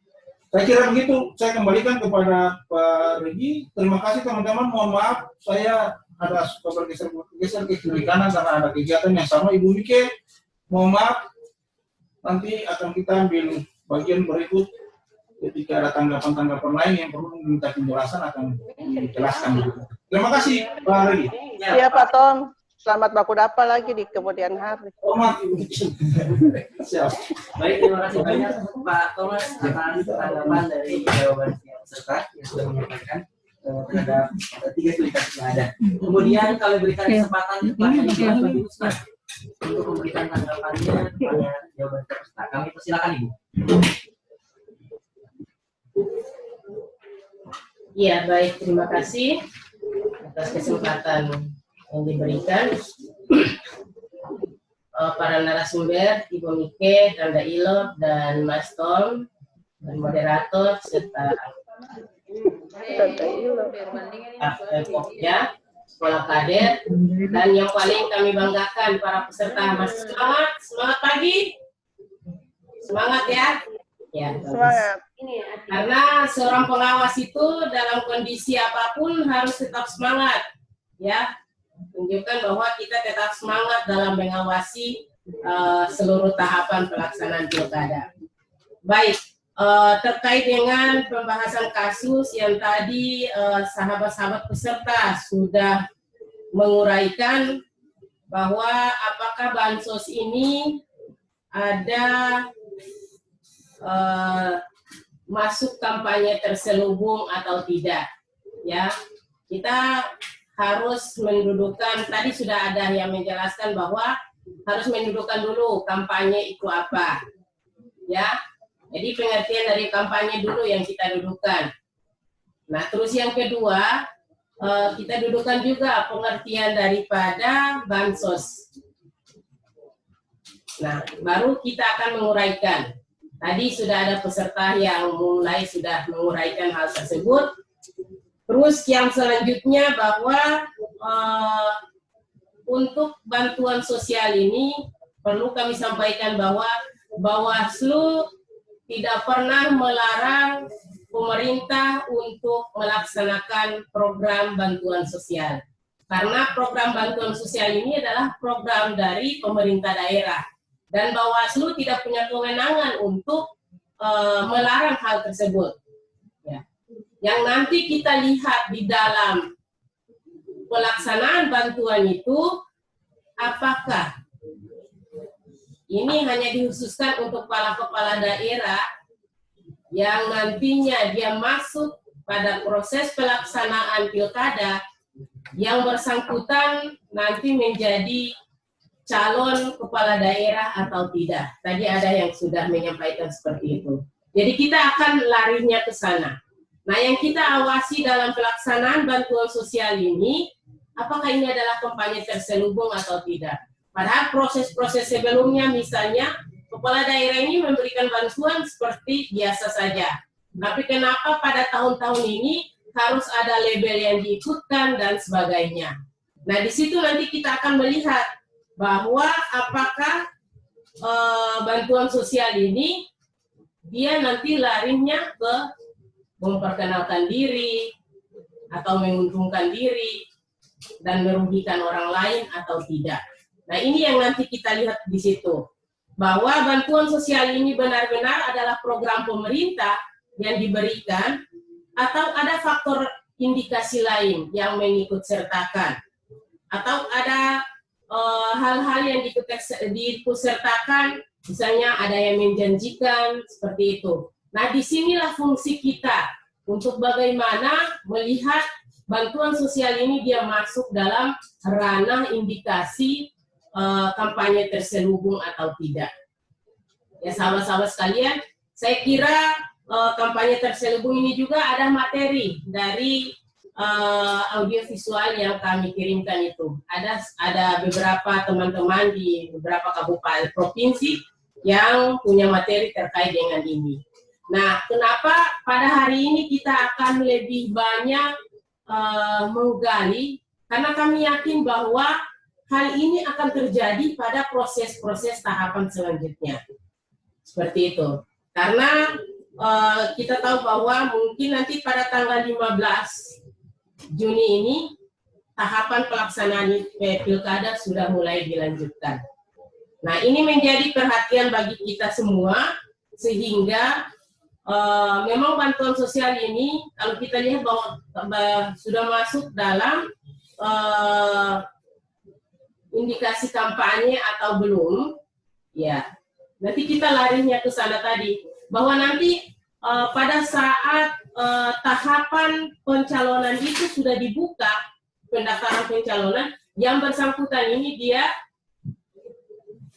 Saya kira begitu. Saya kembalikan kepada Pak Regi. Terima kasih teman-teman. Mohon maaf saya ada bergeser ke kiri kanan karena ada kegiatan yang sama. Ibu Mike, mohon maaf, nanti akan kita ambil bagian berikut ketika ada tanggapan-tanggapan lain yang perlu meminta penjelasan akan dijelaskan. Terima kasih Pak Regi. Iya Pak Tom, selamat baku dapa lagi di kemudian hari. Selamat. Siap. Baik, terima kasih banyak Pak Thomas atas tanggapan dari jawaban peserta yang sudah menyampaikan terhadap 3 studi kasus yang ada. Kemudian kami berikan kesempatan kepada Ibu Usman untuk memberikan tanggapannya kepada jawaban peserta. Kami persilakan Ibu. Ya, baik, terima kasih atas kesempatan yang diberikan. Para narasumber, Ibu Mike, Randa Ilok, dan Mas Tom, dan moderator, serta Pokja, sekolah kader, dan yang paling kami banggakan para peserta. Masih semangat, semangat pagi, semangat ya. Ya, semangat. Karena seorang pengawas itu dalam kondisi apapun harus tetap semangat, ya. Tunjukkan bahwa kita tetap semangat dalam mengawasi seluruh tahapan pelaksanaan pilkada. Baik, terkait dengan pembahasan kasus yang tadi sahabat-sahabat peserta sudah menguraikan bahwa apakah bansos ini ada masuk kampanye terselubung atau tidak, ya. Kita harus mendudukkan, tadi sudah ada yang menjelaskan bahwa harus mendudukkan dulu kampanye itu apa, ya. Jadi pengertian dari kampanye dulu yang kita dudukkan. Nah, terus yang kedua, kita dudukkan juga pengertian daripada bansos. Nah, baru kita akan menguraikan. Tadi sudah ada peserta yang mulai sudah menguraikan hal tersebut. Terus yang selanjutnya bahwa untuk bantuan sosial ini perlu kami sampaikan bahwa Bawaslu tidak pernah melarang pemerintah untuk melaksanakan program bantuan sosial. Karena program bantuan sosial ini adalah program dari pemerintah daerah. Dan Bawaslu tidak punya kewenangan untuk melarang hal tersebut. Ya. Yang nanti kita lihat di dalam pelaksanaan bantuan itu, apakah ini hanya dikhususkan untuk para kepala daerah yang nantinya dia masuk pada proses pelaksanaan pilkada yang bersangkutan nanti menjadi calon kepala daerah atau tidak. Tadi ada yang sudah menyampaikan seperti itu. Jadi kita akan larinya ke sana. Nah, yang kita awasi dalam pelaksanaan bantuan sosial ini, apakah ini adalah kampanye terselubung atau tidak? Padahal proses-proses sebelumnya, misalnya, kepala daerah ini memberikan bantuan seperti biasa saja. Tapi kenapa pada tahun-tahun ini harus ada label yang diikutkan dan sebagainya? Nah, di situ nanti kita akan melihat bahwa apakah bantuan sosial ini dia nanti larinya ke memperkenalkan diri atau menguntungkan diri dan merugikan orang lain atau tidak. Nah, ini yang nanti kita lihat di situ. Bahwa bantuan sosial ini benar-benar adalah program pemerintah yang diberikan atau ada faktor indikasi lain yang mengikut sertakan. Atau ada hal-hal yang diikutsertakan, misalnya ada yang menjanjikan, seperti itu. Nah, disinilah fungsi kita untuk bagaimana melihat bantuan sosial ini dia masuk dalam ranah indikasi kampanye terselubung atau tidak. Ya, sahabat-sahabat sekalian, saya kira kampanye terselubung ini juga ada materi dari audiovisual yang kami kirimkan itu. Ada beberapa teman-teman di beberapa kabupaten provinsi yang punya materi terkait dengan ini. Nah, kenapa pada hari ini kita akan lebih banyak menggali? Karena kami yakin bahwa hal ini akan terjadi pada proses-proses tahapan selanjutnya. Seperti itu. Karena kita tahu bahwa mungkin nanti pada tanggal 15 Juni ini tahapan pelaksanaan pilkada sudah mulai dilanjutkan. Nah, ini menjadi perhatian bagi kita semua, sehingga memang bantuan sosial ini, kalau kita lihat bahwa sudah masuk dalam indikasi kampanye atau belum, ya nanti kita larinya ke sana tadi, bahwa nanti pada saat tahapan pencalonan itu sudah dibuka, pendaftaran pencalonan, yang bersangkutan ini dia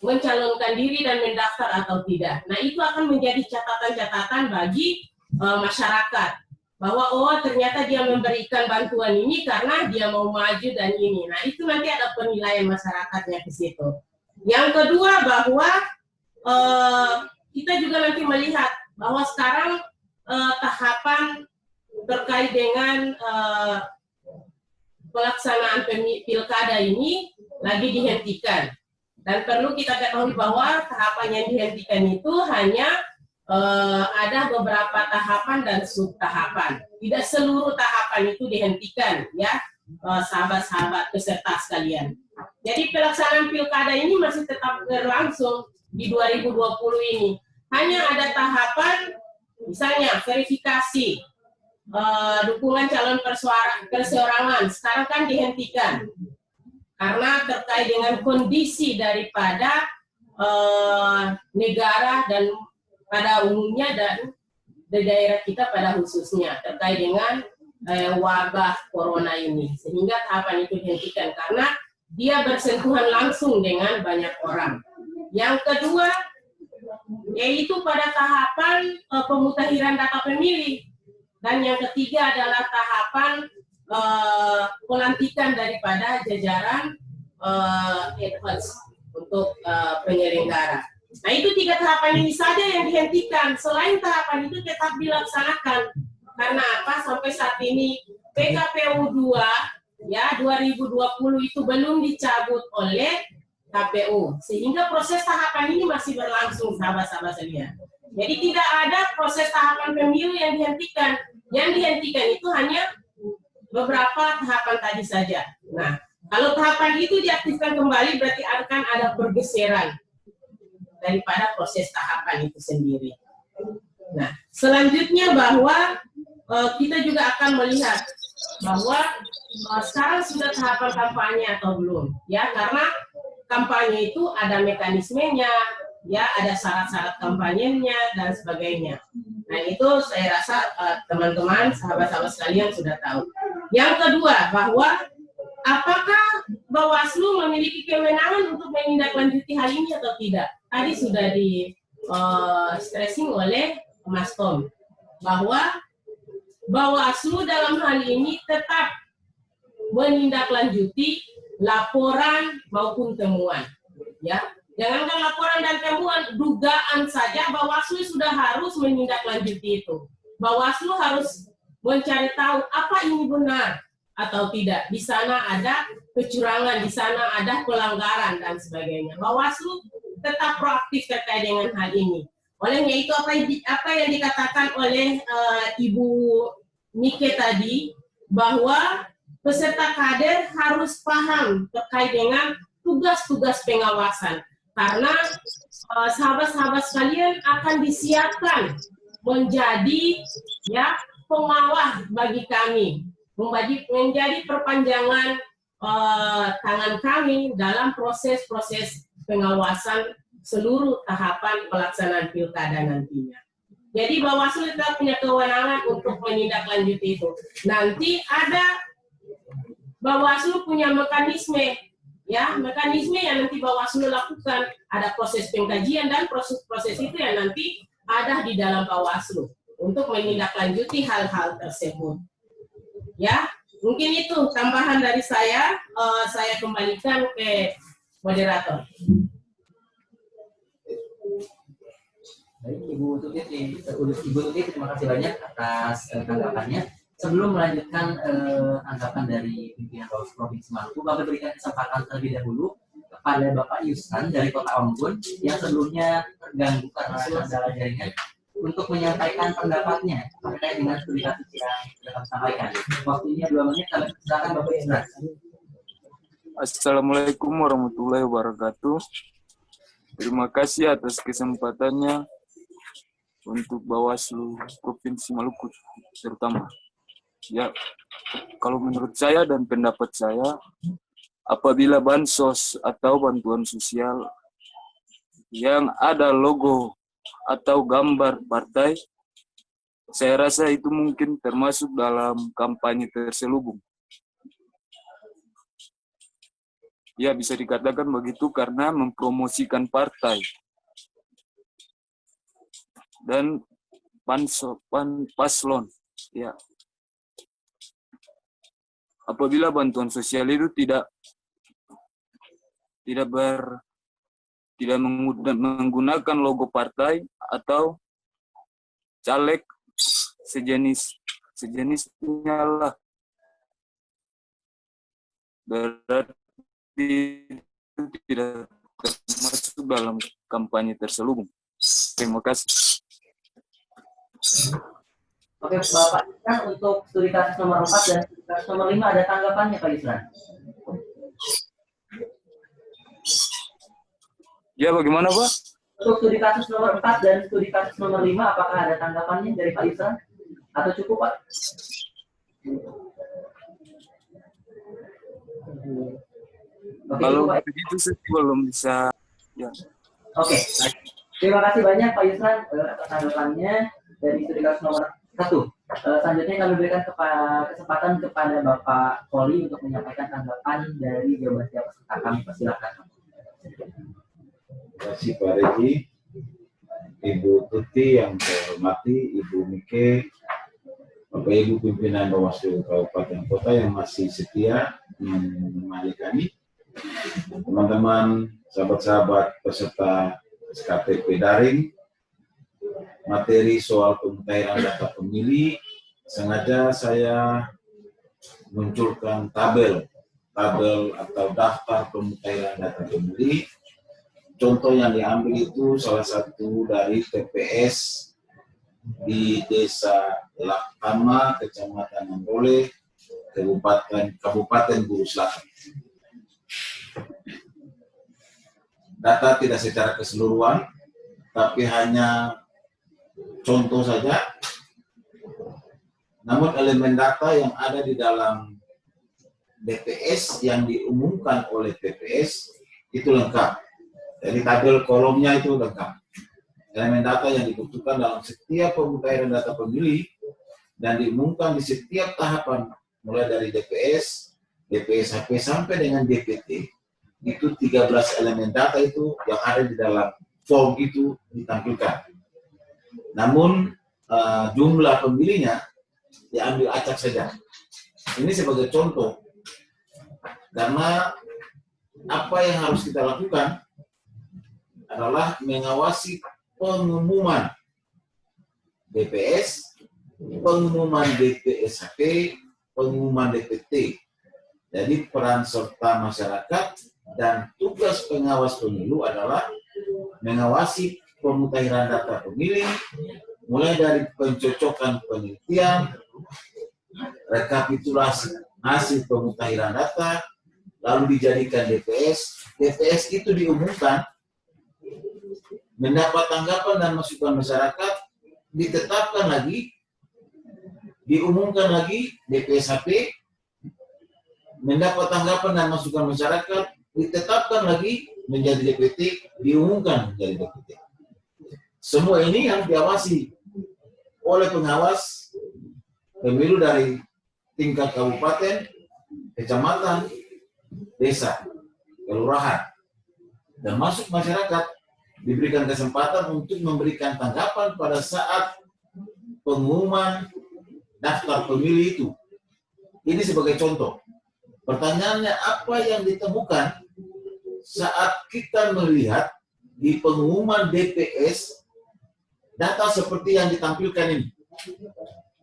mencalonkan diri dan mendaftar atau tidak. Nah, itu akan menjadi catatan-catatan bagi masyarakat, bahwa oh ternyata dia memberikan bantuan ini karena dia mau maju dan ini. Nah, itu nanti ada penilaian masyarakatnya ke situ. Yang kedua, bahwa kita juga nanti melihat bahwa sekarang tahapan terkait dengan pelaksanaan pilkada ini lagi dihentikan. Dan perlu kita ketahui bahwa tahapan yang dihentikan itu hanya ada beberapa tahapan dan subtahapan. Tidak seluruh tahapan itu dihentikan, ya, sahabat-sahabat peserta sekalian. Jadi pelaksanaan pilkada ini masih tetap berlangsung di 2020 ini. Hanya ada tahapan, misalnya verifikasi, dukungan calon perseorangan, sekarang kan dihentikan. Karena terkait dengan kondisi daripada negara dan pada umumnya dan di daerah kita pada khususnya terkait dengan wabah corona ini, sehingga tahapan itu dihentikan karena dia bersentuhan langsung dengan banyak orang. Yang kedua, yaitu pada tahapan pemutahiran data pemilih, dan yang ketiga adalah tahapan pelantikan daripada jajaran advance untuk penyelenggara. Nah, itu 3 tahapan ini saja yang dihentikan. Selain tahapan itu tetap dilaksanakan. Karena apa? Sampai saat ini PKPU 2 ya 2020 itu belum dicabut oleh KPU. Sehingga proses tahapan ini masih berlangsung, sahabat-sahabat sekalian. Jadi tidak ada proses tahapan pemilu yang dihentikan. Yang dihentikan itu hanya beberapa tahapan tadi saja. Nah, kalau tahapan itu diaktifkan kembali berarti akan ada pergeseran daripada proses tahapan itu sendiri. Nah, selanjutnya bahwa kita juga akan melihat bahwa sekarang sudah tahapan kampanye atau belum, ya, karena kampanye itu ada mekanismenya, ya, ada syarat-syarat kampanyenya dan sebagainya. Nah, itu saya rasa teman-teman, sahabat-sahabat sekalian sudah tahu. Yang kedua, bahwa apakah Bawaslu memiliki kewenangan untuk menindaklanjuti hal ini atau tidak? Tadi sudah di stressing oleh Mas Tom, bahwa Bawaslu dalam hal ini tetap menindaklanjuti laporan maupun temuan. Ya, jangankan laporan dan temuan, dugaan saja Bawaslu sudah harus menindaklanjuti itu. Bawaslu harus mencari tahu apa ini benar atau tidak. Di sana ada kecurangan, di sana ada pelanggaran dan sebagainya. Bawaslu tetap proaktif terkait dengan hal ini. Olehnya itu apa yang dikatakan oleh Ibu Nike tadi, bahwa peserta kader harus paham terkait dengan tugas-tugas pengawasan. Karena sahabat-sahabat sekalian akan disiapkan menjadi ya pengawas bagi kami, menjadi perpanjangan tangan kami dalam proses-proses pengawasan seluruh tahapan pelaksanaan pilkada nantinya. Jadi Bawaslu tetap punya kewenangan untuk menindaklanjuti itu. Nanti ada Bawaslu punya mekanisme, ya, mekanisme yang nanti Bawaslu lakukan. Ada proses pengkajian dan proses itu yang nanti ada di dalam Bawaslu untuk menindaklanjuti hal-hal tersebut. Ya, Mungkin itu tambahan dari saya. Saya kembalikan ke moderator. Baik, Ibu Tuti, terima kasih banyak atas tanggapannya. Sebelum melanjutkan anggapan dari pimpinan Bawaslu Provinsi Maluku, kami berikan kesempatan terlebih dahulu kepada Bapak Yusran dari Kota Ambon yang sebelumnya terganggu karena kendala jaringan untuk menyampaikan pendapatnya terkait dengan studi kasus yang sudah kami sampaikan. Waktunya 2 menit, kami silakan Bapak Yusran. Assalamualaikum warahmatullahi wabarakatuh. Terima kasih atas kesempatannya untuk Bawaslu Provinsi Maluku terutama. Ya, kalau menurut saya dan pendapat saya, apabila bansos atau bantuan sosial yang ada logo atau gambar partai, saya rasa itu mungkin termasuk dalam kampanye terselubung. Ya, bisa dikatakan begitu karena mempromosikan partai. Dan paslon, ya. Apabila bantuan sosial itu tidak menggunakan logo partai atau caleg sejenisnya lah, berarti itu tidak termasuk dalam kampanye terselubung. Terima kasih. Oke, Bapak Yusran, untuk studi kasus nomor 4 dan studi kasus nomor 5 ada tanggapannya, Pak Yusran? Ya, bagaimana, Pak? Untuk studi kasus nomor 4 dan studi kasus nomor 5, apakah ada tanggapannya dari Pak Yusran? Atau cukup, Pak? Oke, kalau Pak. begitu saya belum bisa. Ya. Oke, baik. Terima kasih banyak Pak Yusran atas tanggapannya dari studi kasus nomor 1. Selanjutnya kami berikan kesempatan kepada Bapak Poli untuk menyampaikan tanggapan dari jawaban peserta kami. Silakan. Terima kasih Pak Regi, Ibu Tuti yang saya hormati, Ibu Mike, Bapak Ibu pimpinan Bawaslu Kabupaten Kota yang masih setia menemani kami, teman-teman, sahabat-sahabat peserta SKTP daring. Materi soal pemutahiran data pemilih, sengaja saya munculkan tabel atau daftar pemutahiran data pemilih. Contoh yang diambil itu salah satu dari TPS di Desa Laktama, Kecamatan Nanggole, Kabupaten Buru Selatan. Data tidak secara keseluruhan, tapi hanya contoh saja. Namun elemen data yang ada di dalam DPS yang diumumkan oleh TPS itu lengkap. Jadi tabel kolomnya itu lengkap. Elemen data yang dibutuhkan dalam setiap pemutahiran data pemilih dan diumumkan di setiap tahapan, mulai dari DPS, DPS HP sampai dengan DPT. Itu 13 elemen data itu yang ada di dalam form itu ditampilkan. Namun jumlah pemilihnya diambil acak saja. Ini sebagai contoh, karena apa yang harus kita lakukan adalah mengawasi pengumuman DPS, pengumuman DPSHP, pengumuman DPT. Jadi peran serta masyarakat dan tugas pengawas pemilu adalah mengawasi pemutahiran data pemilih, mulai dari pencocokan penelitian, rekapitulasi hasil pemutahiran data, lalu dijadikan DPS. DPS itu diumumkan, mendapat tanggapan dan masukan masyarakat, ditetapkan lagi, diumumkan lagi DPSHP, mendapat tanggapan dan masukan masyarakat, ditetapkan lagi menjadi DPT, diumumkan menjadi DPT. Semua ini harus diawasi oleh pengawas pemilu dari tingkat kabupaten, kecamatan, desa, kelurahan, dan masuk masyarakat diberikan kesempatan untuk memberikan tanggapan pada saat pengumuman daftar pemilih itu. Ini sebagai contoh. Pertanyaannya, apa yang ditemukan saat kita melihat di pengumuman DPS data seperti yang ditampilkan ini?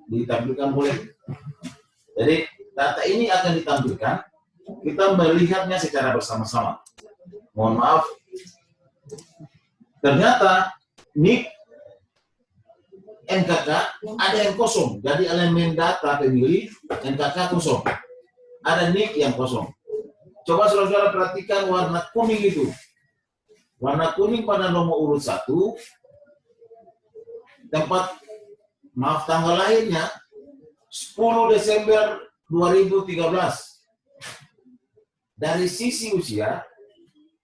Ditampilkan boleh. Jadi data ini akan ditampilkan, kita melihatnya secara bersama-sama. Mohon maaf, ternyata NIK NKK ada yang kosong, jadi elemen data pemilih NKK kosong, ada NIK yang kosong. Coba saudara-saudara perhatikan warna kuning itu. Warna kuning pada nomor urut 1, tanggal lahirnya 10 Desember 2013. Dari sisi usia,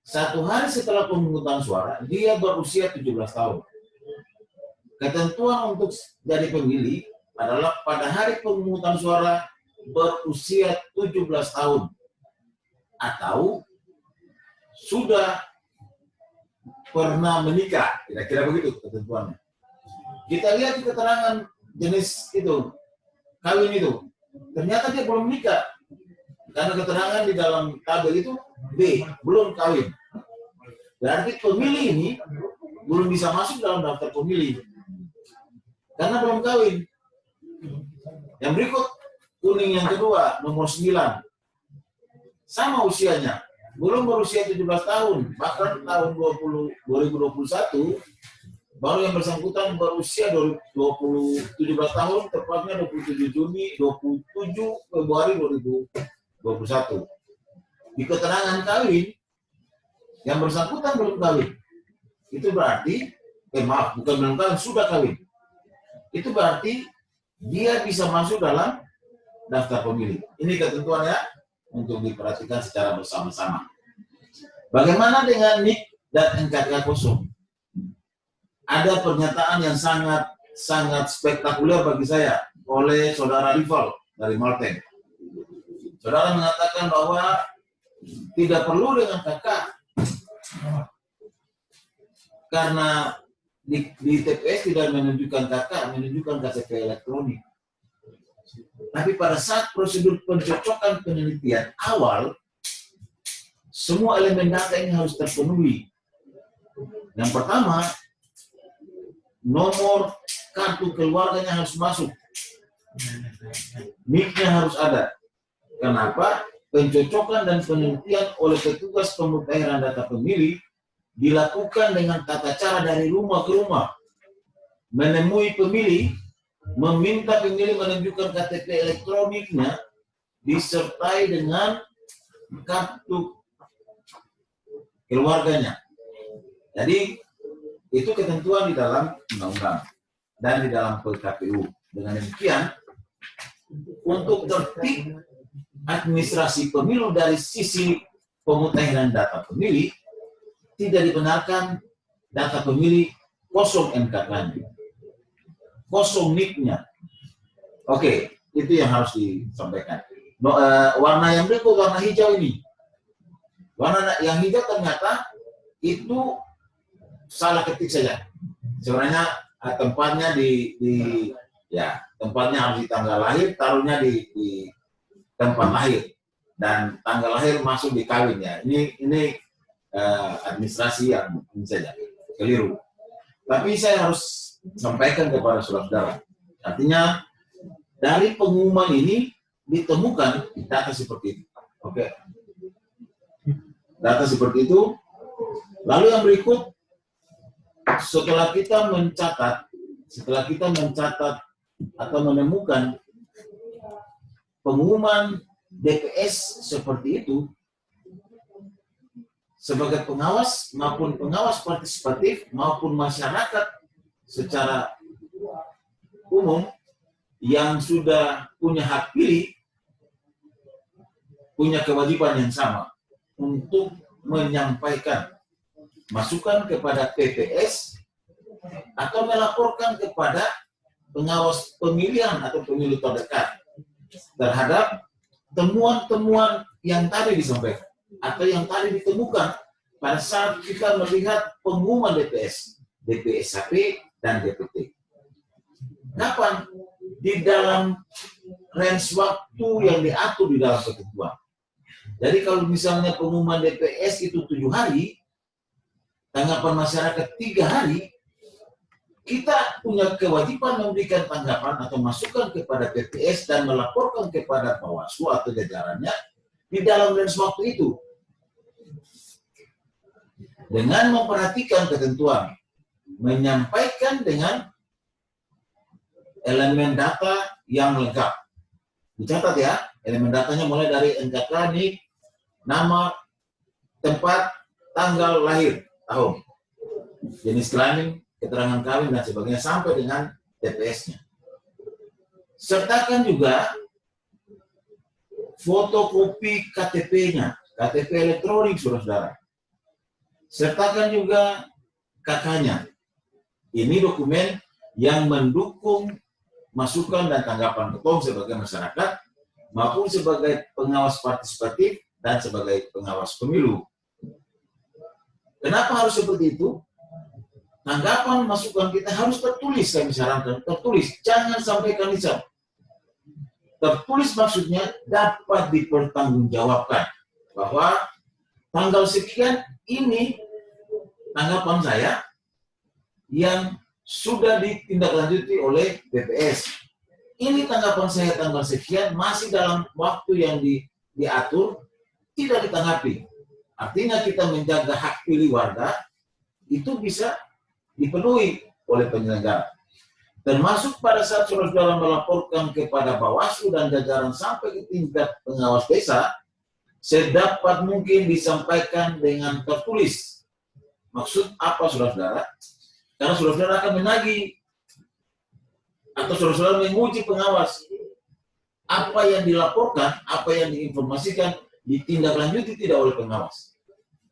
1 hari setelah pemungutan suara, dia berusia 17 tahun. Ketentuan untuk jadi pemilih adalah pada hari pemungutan suara berusia 17 tahun. Atau sudah pernah menikah, kira-kira begitu ketentuannya. Kita lihat di keterangan jenis itu, kawin itu, ternyata dia belum menikah. Karena keterangan di dalam tabel itu B, belum kawin. Berarti pemilih ini belum bisa masuk dalam daftar pemilih. Karena belum kawin. Yang berikut, kuning yang kedua, nomor 9. Sama usianya, belum berusia 17 tahun, bahkan tahun 2021, baru yang bersangkutan berusia 17 tahun, tepatnya 27 Februari 2021. Di keterangan kawin, yang bersangkutan belum kawin. Itu berarti, bukan belum kawin, sudah kawin. Itu berarti dia bisa masuk dalam daftar pemilih. Ini ketentuannya untuk diperhatikan secara bersama-sama. Bagaimana dengan NIK dan NKK kosong? Ada pernyataan yang sangat spektakuler bagi saya oleh saudara Rival dari Malteng. Saudara mengatakan bahwa tidak perlu dengan KK karena di TPS tidak menunjukkan KK, menunjukkan KTP elektronik. Tapi pada saat prosedur pencocokan penelitian awal, semua elemen data ini harus terpenuhi. Yang pertama, nomor kartu keluarganya harus masuk. NIK-nya harus ada. Kenapa? Pencocokan dan penelitian oleh petugas pemutahiran data pemilih dilakukan dengan tata cara dari rumah ke rumah. Menemui pemilih, meminta pemilih menunjukkan KTP elektroniknya disertai dengan kartu keluarganya. Jadi itu ketentuan di dalam undang-undang dan di dalam PKPU. Dengan demikian, untuk tertib administrasi pemilu dari sisi pemutahiran data pemilih, tidak dibenarkan data pemilih kosong NKK-nya, kosong NIK-nya. Oke, itu yang harus disampaikan. Warna yang berikut, warna hijau ini. Warna yang hijau ternyata itu salah ketik saja. Sebenarnya tempatnya tempatnya harus di tanggal lahir, taruhnya di tempat lahir, dan tanggal lahir masuk di kawin ya. Ini administrasi yang ini saja keliru. Tapi saya harus sampaikan kepada saudara-saudara. Artinya dari pengumuman ini ditemukan data seperti itu. Oke. Data seperti itu. Lalu yang berikut, setelah kita mencatat atau menemukan pengumuman DPS seperti itu, sebagai pengawas maupun pengawas partisipatif maupun masyarakat secara umum yang sudah punya hak pilih, punya kewajiban yang sama untuk menyampaikan masukan kepada PPS atau melaporkan kepada pengawas pemilihan atau pemilu terdekat terhadap temuan-temuan yang tadi disampaikan atau yang tadi ditemukan pada saat kita melihat pengumuman DPS, DPSHP, dan DPT. Kapan? Di dalam range waktu yang diatur di dalam ketentuan. Jadi kalau misalnya pengumuman DPS itu 7 hari, tanggapan masyarakat 3 hari, kita punya kewajiban memberikan tanggapan atau masukan kepada PPS dan melaporkan kepada Bawaslu atau jajarannya di dalam range waktu itu. Dengan memperhatikan ketentuan, menyampaikan dengan elemen data yang lengkap. Dicatat ya, elemen datanya mulai dari NKK, NIK, nama, tempat, tanggal lahir, tahun, jenis kelamin, keterangan kawin, dan sebagainya, sampai dengan TPS-nya. Sertakan juga fotokopi KTP-nya, KTP elektronik, saudara-saudara. Sertakan juga KK-nya. Ini dokumen yang mendukung masukan dan tanggapan ketum sebagai masyarakat maupun sebagai pengawas partisipatif dan sebagai pengawas pemilu. Kenapa harus seperti itu? Tanggapan masukan kita harus tertulis, kami sarankan, tertulis, jangan sampaikan lisan. Tertulis maksudnya dapat dipertanggungjawabkan bahwa tanggal sekian ini tanggapan saya yang sudah ditindaklanjuti oleh BPS. Ini tanggapan saya tanggal sekian masih dalam waktu yang diatur, tidak ditanggapi. Artinya kita menjaga hak pilih warga itu bisa dipenuhi oleh penyelenggara. Termasuk pada saat saudara-saudara melaporkan kepada Bawaslu dan jajaran sampai ke tingkat pengawas desa, sedapat mungkin disampaikan dengan tertulis. Maksud apa saudara-saudara? Karena saudara-saudara akan menagih atau saudara-saudara menguji pengawas. Apa yang dilaporkan, apa yang diinformasikan, ditindaklanjuti tidak oleh pengawas.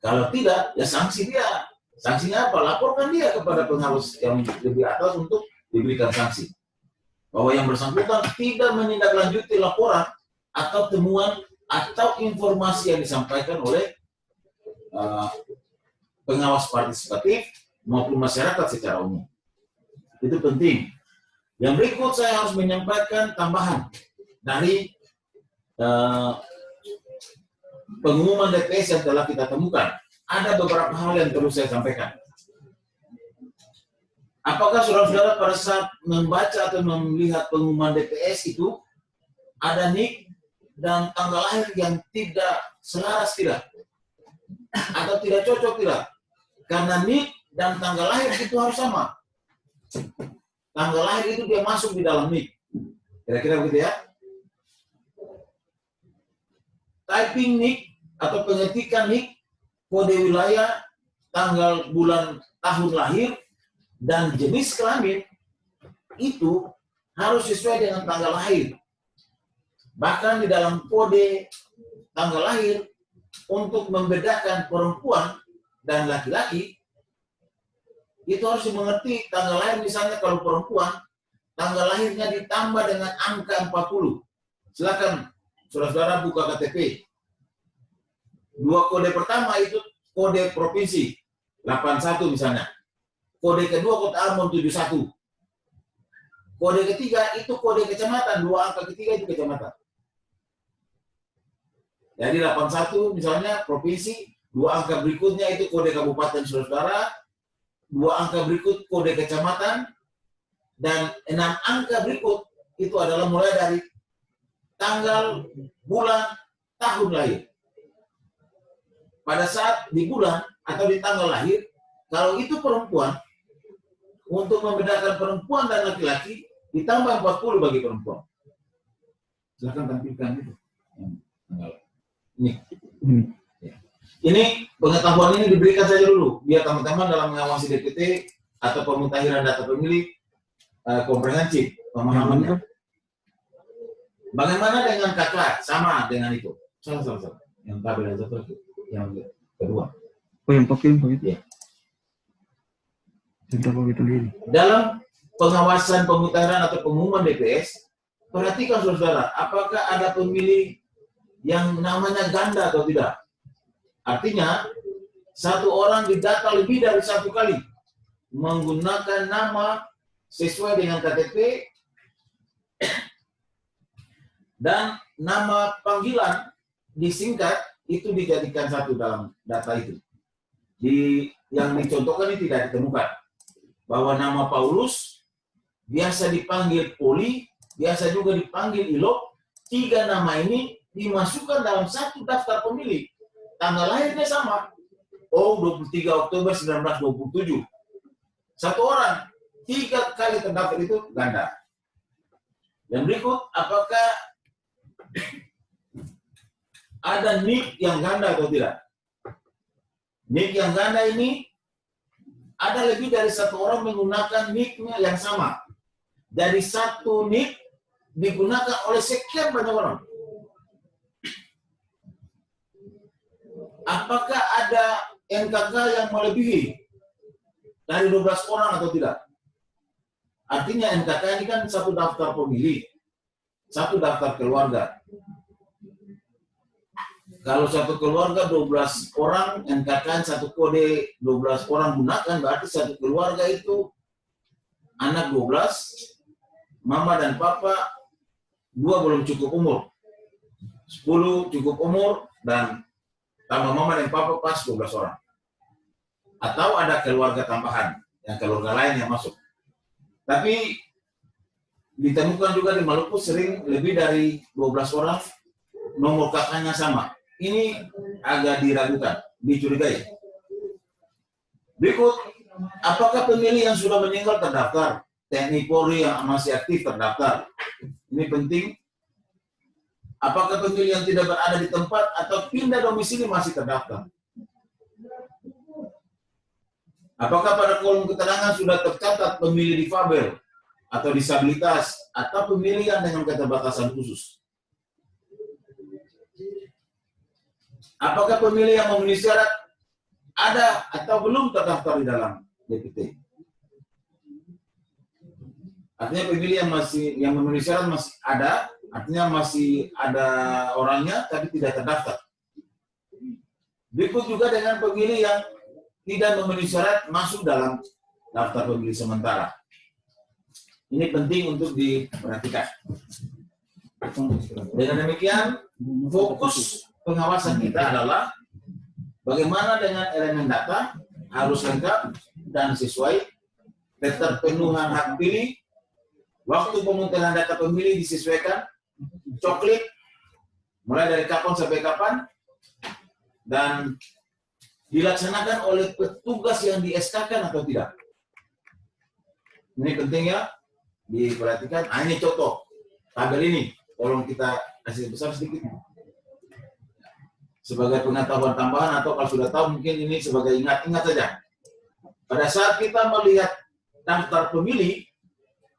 Kalau tidak, ya sanksi dia. Sanksinya apa? Laporkan dia kepada pengawas yang lebih atas untuk diberikan sanksi. Bahwa yang bersangkutan tidak menindaklanjuti laporan atau temuan atau informasi yang disampaikan oleh pengawas partisipatif maupun masyarakat secara umum. Itu penting. Yang berikut saya harus menyampaikan tambahan dari pengumuman DPS yang telah kita temukan. Ada beberapa hal yang perlu saya sampaikan. Apakah saudara-saudara pada saat membaca atau melihat pengumuman DPS itu ada NIK dan tanggal lahir yang tidak selaras tidak? Atau tidak cocok tidak? Karena NIK dan tanggal lahir itu harus sama. Tanggal lahir itu dia masuk di dalam NIK. Kira-kira begitu ya? Typing NIK atau pengetikan NIK, kode wilayah, tanggal, bulan, tahun lahir, dan jenis kelamin itu harus sesuai dengan tanggal lahir. Bahkan di dalam kode tanggal lahir untuk membedakan perempuan dan laki-laki itu harus mengerti tanggal lahir. Misalnya kalau perempuan, tanggal lahirnya ditambah dengan angka 40. Silakan saudara-saudara buka KTP. 2 kode pertama itu kode provinsi 81 misalnya. Kode kedua kode Ambon 71. Kode ketiga itu kode kecamatan, 2 angka ketiga itu kecamatan. Jadi 81 misalnya provinsi, 2 angka berikutnya itu kode kabupaten saudara, 2 angka berikut kode kecamatan, dan 6 angka berikut itu adalah mulai dari tanggal, bulan, tahun lahir. Pada saat di bulan atau di tanggal lahir, kalau itu perempuan, untuk membedakan perempuan dan laki-laki, ditambah 40 bagi perempuan. Silahkan tampilkan itu. Ini pengetahuan ini diberikan saja dulu, biar teman-teman dalam mengawasi DPT atau pemutahiran data pemilih komprehensif pemahamannya. Bagaimana dengan KK? Sama dengan itu. Sama. Yang tabel yang satu lagi. Yang kedua. Oh, yang pakai ya. Dalam pengawasan pemutahiran atau pengumuman DPS, perhatikan saudara, apakah ada pemilih yang namanya ganda atau tidak. Artinya, satu orang didata lebih dari 1 kali menggunakan nama sesuai dengan KTP Dan nama panggilan disingkat itu dijadikan satu dalam data itu. Yang dicontohkan ini tidak ditemukan. Bahwa nama Paulus biasa dipanggil Poli, biasa juga dipanggil Ilok. 3 nama ini dimasukkan dalam satu daftar pemilih. Tanggal lahirnya sama. 23 Oktober 1927. Satu orang, 3 kali terdaftar itu ganda. Dan berikut, apakah ada NIK yang ganda atau tidak? NIK yang ganda ini ada lebih dari 1 orang menggunakan NIK-nya yang sama. Dari 1 NIK digunakan oleh sekian banyak orang. Apakah ada NKK yang melebihi dari 12 orang atau tidak? Artinya NKK ini kan satu daftar pemilih, satu daftar keluarga. Kalau satu keluarga 12 orang, NKK satu kode 12 orang gunakan, berarti satu keluarga itu anak 12, mama dan papa, 2 belum cukup umur, 10 cukup umur, dan tambah mama dan papa pas 12 orang. Atau ada keluarga tambahan, yang keluarga lain yang masuk. Tapi ditemukan juga di Maluku sering lebih dari 12 orang, nomor kakaknya sama. Ini agak diragukan, dicurigai. Berikut, apakah pemilih yang sudah meninggal terdaftar? TNI Polri yang masih aktif terdaftar. Ini penting. Apakah pemilih yang tidak berada di tempat atau pindah domisili masih terdaftar? Apakah pada kolom keterangan sudah tercatat pemilih difabel atau disabilitas atau pemilih yang dengan keterbatasan khusus? Apakah pemilih yang memenuhi syarat ada atau belum terdaftar di dalam DPT? Artinya pemilih yang memenuhi syarat masih ada, artinya masih ada orangnya tapi tidak terdaftar. Berikut juga dengan pemilih yang tidak memenuhi syarat masuk dalam daftar pemilih sementara. Ini penting untuk diperhatikan. Dengan demikian, fokus pengawasan kita adalah bagaimana dengan elemen data harus lengkap dan sesuai, keterpenuhan hak pilih, waktu pemungutan data pemilih disesuaikan, coklit, mulai dari kapan sampai kapan, dan dilaksanakan oleh petugas yang di-SK-kan atau tidak. Ini penting ya, diperhatikan. Ini contoh, tabel ini, tolong kita kasih besar sedikit. Sebagai pengetahuan tambahan atau kalau sudah tahu mungkin ini sebagai ingat-ingat saja. Pada saat kita melihat daftar pemilih,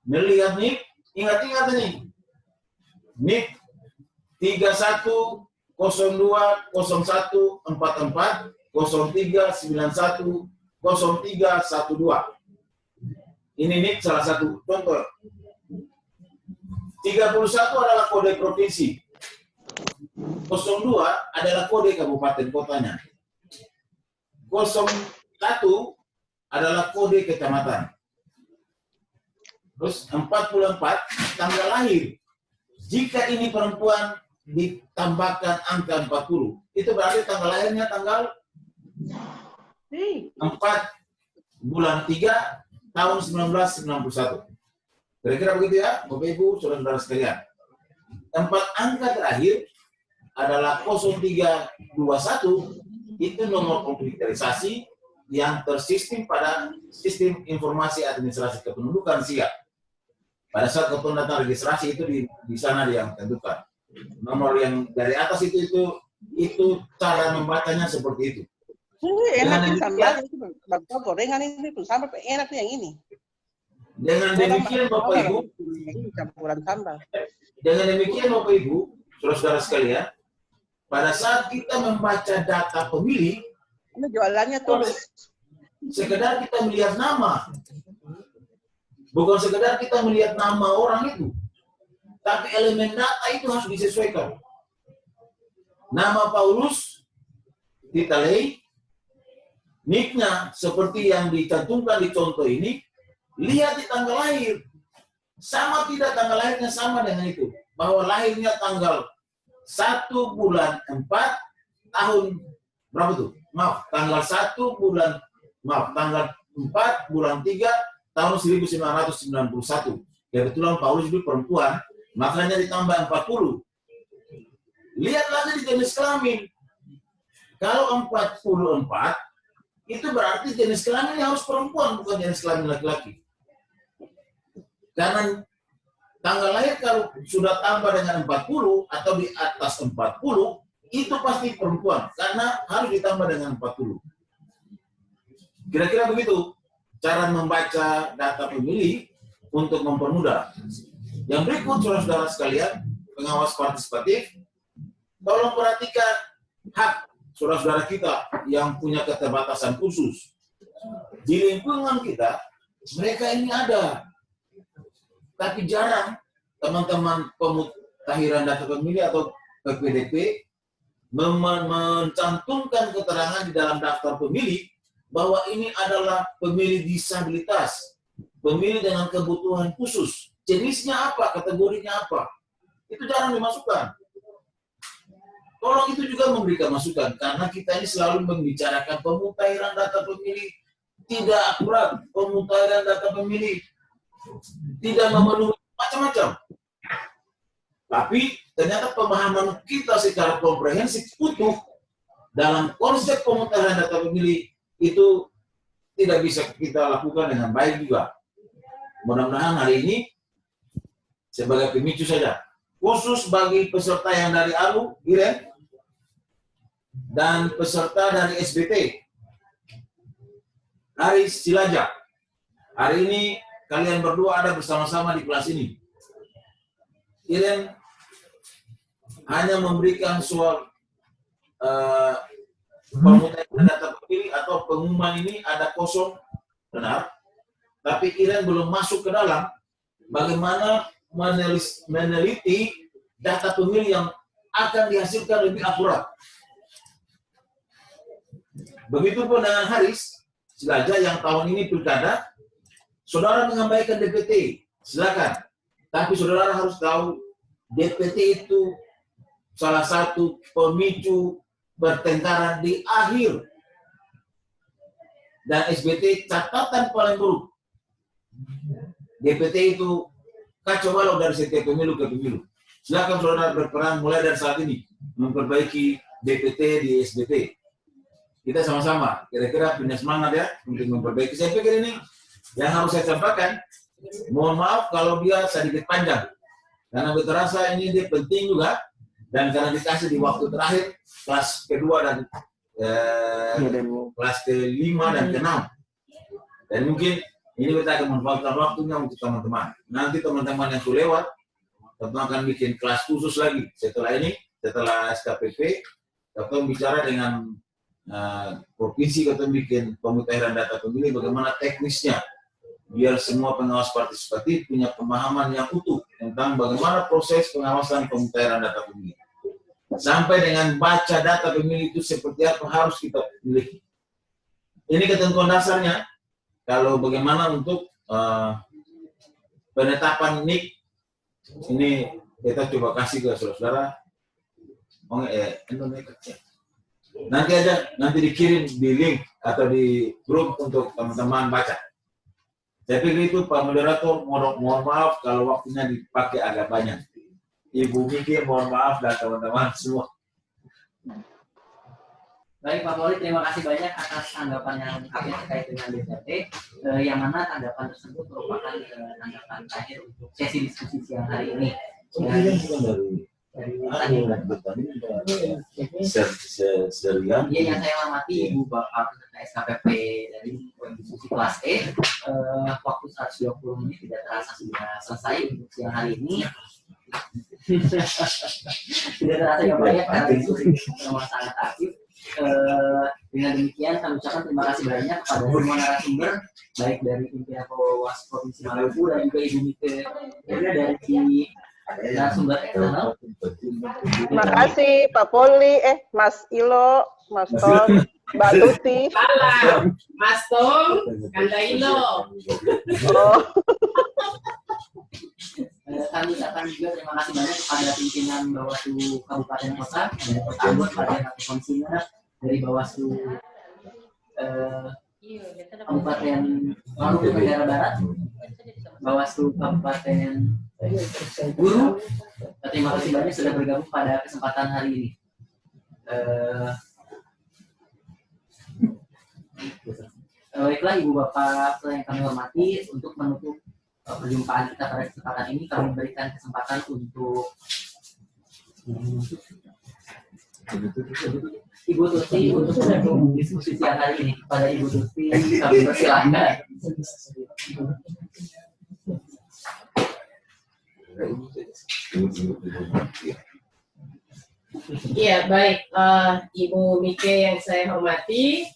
melihat NIK, ingat-ingat ini. NIK 31020144 0391 0312. Ini NIK salah satu contoh. 31 adalah kode provinsi. 02 adalah kode kabupaten kotanya. 01 adalah kode kecamatan. Terus 44 tanggal lahir. Jika ini perempuan ditambahkan angka 40, itu berarti tanggal lahirnya tanggal 4 bulan 3 tahun 1991. Kira-kira begitu ya, Bapak Ibu, saudara-saudara sekalian. 4 angka terakhir adalah 0321, itu nomor komputerisasi yang tersistem pada sistem informasi administrasi kependudukan SIA. Pada saat kependudukan registrasi itu di sana dia tentukan. Nomor yang dari atas itu cara membacanya seperti itu. Enak ini sambal itu gorengan ini sambal enak yang ini. Dengan demikian Bapak Ibu, campuran sambal. Dengan demikian Bapak Ibu, saudara-saudara sekalian, pada saat kita membaca data pemilih, ini jualannya tulis. Sekedar kita melihat nama, bukan sekedar kita melihat nama orang itu, tapi elemen data itu harus disesuaikan. Nama Paulus ditalei, NIK-nya seperti yang dicantumkan di contoh ini, lihat di tanggal lahir. Sama tidak tanggal lahirnya sama dengan itu. bahwa lahirnya tanggal 1 bulan 4 tahun berapa tuh? Maaf, tanggal 1 bulan, maaf, tanggal 4 bulan 3 tahun 1991. Kebetulan Paulus itu perempuan, makanya ditambah 40. Lihat lagi di jenis kelamin. Kalau 44, itu berarti jenis kelaminnya harus perempuan, bukan jenis kelamin laki-laki. Karena tanggal lahir kalau sudah tambah dengan 40 atau di atas 40, itu pasti perempuan, karena harus ditambah dengan 40. Kira-kira begitu cara membaca data pemilih untuk mempermudah. Yang berikut, saudara-saudara sekalian, pengawas partisipatif, tolong perhatikan hak saudara-saudara kita yang punya keterbatasan khusus. Di lingkungan kita, mereka ini ada. Tapi jarang teman-teman pemutahiran data pemilih atau PPDP mencantumkan keterangan di dalam daftar pemilih bahwa ini adalah pemilih disabilitas, pemilih dengan kebutuhan khusus. Jenisnya apa, kategorinya apa, itu jarang dimasukkan. Tolong itu juga memberikan masukan, karena kita ini selalu membicarakan pemutahiran data pemilih tidak akurat, pemutahiran data pemilih tidak memenuhi macam-macam. Tapi ternyata pemahaman kita secara komprehensif utuh dalam konsep pemutahiran data pemilih itu tidak bisa kita lakukan dengan baik juga. Mudah-mudahan hari ini sebagai pemicu saja, khusus bagi peserta yang dari ALU, Iren, dan peserta dari SBT, Haris Cilajap. Hari ini kalian berdua ada bersama-sama di kelas ini. Iren hanya memberikan soal pemutahiran data pemilih atau pengumuman ini ada kosong, benar. Tapi Iren belum masuk ke dalam bagaimana meneliti data pemilih yang akan dihasilkan lebih akurat. Begitupun dengan Haris Cilajap yang tahun ini pilkada, saudara mengabaikan DPT, silakan. Tapi saudara harus tahu DPT itu salah satu pemicu pertengkaran di akhir. Dan SBT catatan paling buruk. DPT itu kacau balau dari setiap pemilu ke pemilu. Silakan saudara berperan mulai dari saat ini memperbaiki DPT di SBT. Kita sama-sama kira-kira punya semangat ya untuk memperbaiki. Saya pikir ini yang harus saya sampaikan. Mohon maaf kalau dia sedikit panjang, karena terasa ini dia penting juga, dan karena dikasih di waktu terakhir kelas kedua dan kelas kelima dan keenam, dan mungkin ini kita akan memanfaatkan waktunya untuk teman-teman. Nanti teman-teman yang sudah lewat, tentu akan bikin kelas khusus lagi setelah ini, setelah SKPP, atau bicara dengan provinsi, atau bikin pemutahiran data pemilih bagaimana teknisnya, biar semua pengawas partisipatif punya pemahaman yang utuh tentang bagaimana proses pengawasan pemutahiran data pemilih. Sampai dengan baca data pemilih itu seperti apa harus kita miliki. Ini ketentuan dasarnya. Kalau bagaimana untuk penetapan NIK, ini kita coba kasih ke saudara-saudara. Nanti dikirim di link atau di grup untuk teman-teman baca. Saya pikir itu Pak Moderator, mohon maaf kalau waktunya dipakai agak banyak. Ibu Miki mohon maaf dan teman-teman semua. Baik Pak Polri, terima kasih banyak atas tanggapan yang lengkapnya terkait dengan DPT, yang mana tanggapan tersebut merupakan tanggapan terakhir untuk sesi diskusi siang hari ini. Iya, yang saya hormati Ibu Bapak peserta SKPP dari diskusi kelas E, waktu 120 menit tidak terasa sudah selesai untuk siang hari ini. Tidak terasa yang banyak karena diskusi memang sangat aktif. Dengan demikian kami ucapkan terima kasih banyak kepada semua narasumber, baik dari pimpinan Bawas Provinsi Maluku dan juga Ibu Mike dari narasumber eksternal. Terima kasih Pak Poli, Mas Ilo, Mas Tom, Mbak Tuti. Salam, Mas Tom, Kanda Ilo. Oh. kami ucapkan juga terima kasih banyak kepada pimpinan Bawaslu Kabupaten Kota dan anggota bagian komisioner dari Bawaslu Kabupaten Maluku Tenggara Barat, Bawaslu Kabupaten Guru. Terima kasih banyak sudah bergabung pada kesempatan hari ini. Baiklah Ibu Bapak yang kami hormati, untuk menutup perjumpaan kita pada kesempatan ini kami berikan kesempatan untuk Ibu Tuti untuk diskusi siang hari ini. Kepada Ibu Tuti kami persilahkan. Iya, baik, Ibu Mike yang saya hormati,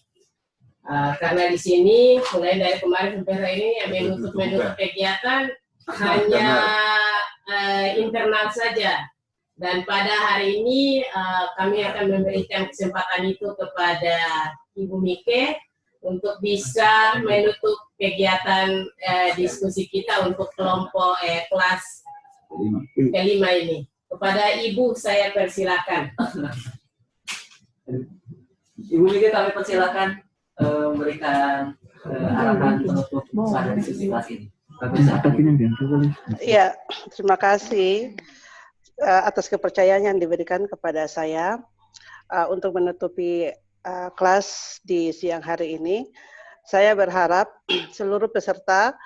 karena di sini mulai dari kemarin sampai hari ini yang menutup kegiatan hanya internal saja, dan pada hari ini kami akan memberikan kesempatan itu kepada Ibu Mike untuk bisa menutup kegiatan diskusi kita untuk kelompok kelas kelima ini. Kepada Ibu saya persilakan. Ibu Mike kami persilakan memberikan arahan penutup pada diskusi kelas ini. Iya, terima kasih atas kepercayaan yang diberikan kepada saya untuk menutupi kelas di siang hari ini. Saya berharap seluruh peserta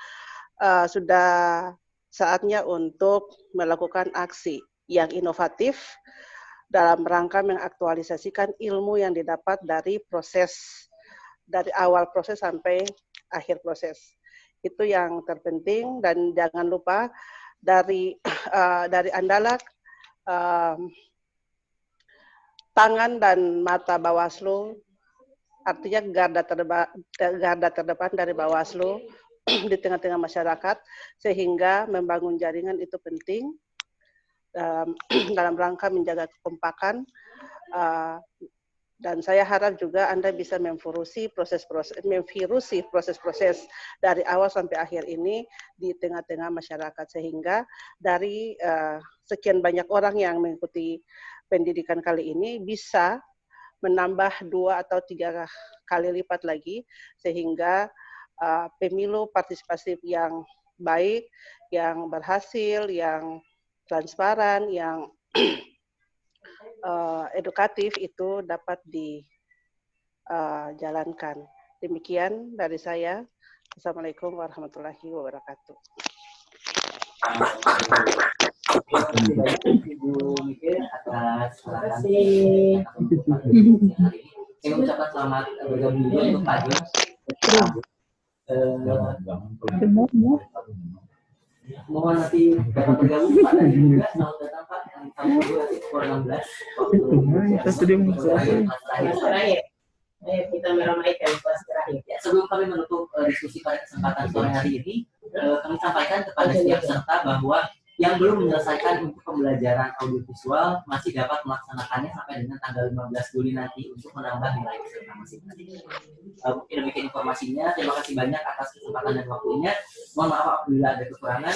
sudah saatnya untuk melakukan aksi yang inovatif dalam rangka mengaktualisasikan ilmu yang didapat dari awal proses sampai akhir proses. Itu yang terpenting, dan jangan lupa dari andalan tangan dan mata Bawaslu, artinya garda terdepan dari Bawaslu di tengah-tengah masyarakat, sehingga membangun jaringan itu penting dalam rangka menjaga kekompakan, dan saya harap juga Anda bisa memvirusi proses-proses dari awal sampai akhir ini di tengah-tengah masyarakat, sehingga dari sekian banyak orang yang mengikuti pendidikan kali ini bisa menambah 2 atau 3 kali lipat lagi, sehingga pemilu partisipatif yang baik, yang berhasil, yang transparan, yang edukatif itu dapat dijalankan. Demikian dari saya. Assalamualaikum warahmatullahi wabarakatuh. Ibu Mike atas arahan. Saya mengucapkan selamat bergabung juga untuk Pak Jos. Mohon nanti dapat bergabung Pak dan juga selamat datang Pak yang tahun 2016 terakhir. Kita meramaikan kelas terakhir. Ya, sebelum kami menutup diskusi pada kesempatan sore hari ini, kami sampaikan kepada setiap peserta bahwa yang belum menyelesaikan untuk pembelajaran audiovisual masih dapat melaksanakannya sampai dengan tanggal 15 Juli nanti untuk menambah nilai peserta masing-masing. Mungkin demikian informasinya. Terima kasih banyak atas kesempatan dan waktunya. Mohon maaf apabila ada kekurangan.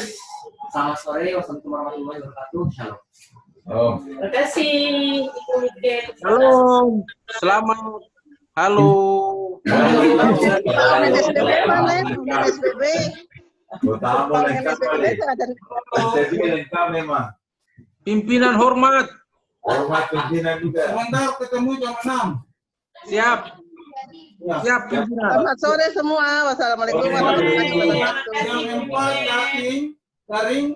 Selamat sore. Wassalamualaikum warahmatullahi wabarakatuh. Shalom. Terima kasih Ibu Mike. Halo, selamat. Halo. Pimpinan hormat. Hormat pimpinan juga. Sebentar ketemu jam 6. Siap. Siap pimpinan. Selamat sore semua. Wassalamualaikum warahmatullahi wabarakatuh. Yang 4 yakin garing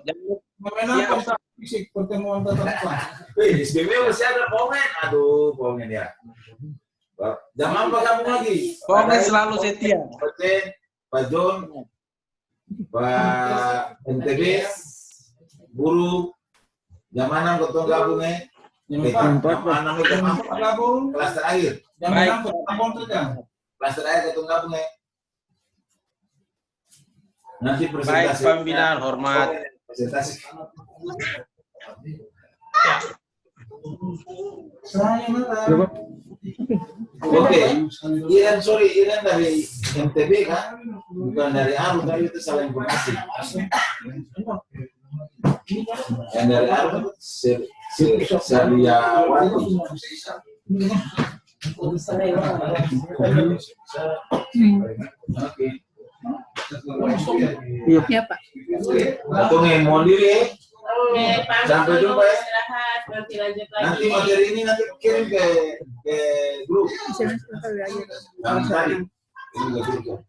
memenangkan fisik pertemuan tatap muka. Wih, di SBB masih ada komen. Aduh, komen ya. Jam apa kamu lagi? Komen selalu setia. Pak John, Pak NTB, guru, jam 6 ketemu gabung Jam 4 gabung, kelas terakhir. Jam 6 ketemu saja. Kelas terakhir ketemu gabung Nanti presentasi. Baik, pimpinan hormat. Presentasi. Oke, Iren dari MTB kan, bukan dari ARU, tapi itu salah informasi. Yang dari Arab, Sariawati. Iya Pak. Atau mau diri. Pak, Sampai jumpa ya. istirahat, nanti lanjut lagi. Nanti materi ini nanti kirim ke grup. Jangan tadi. Ini ke grup.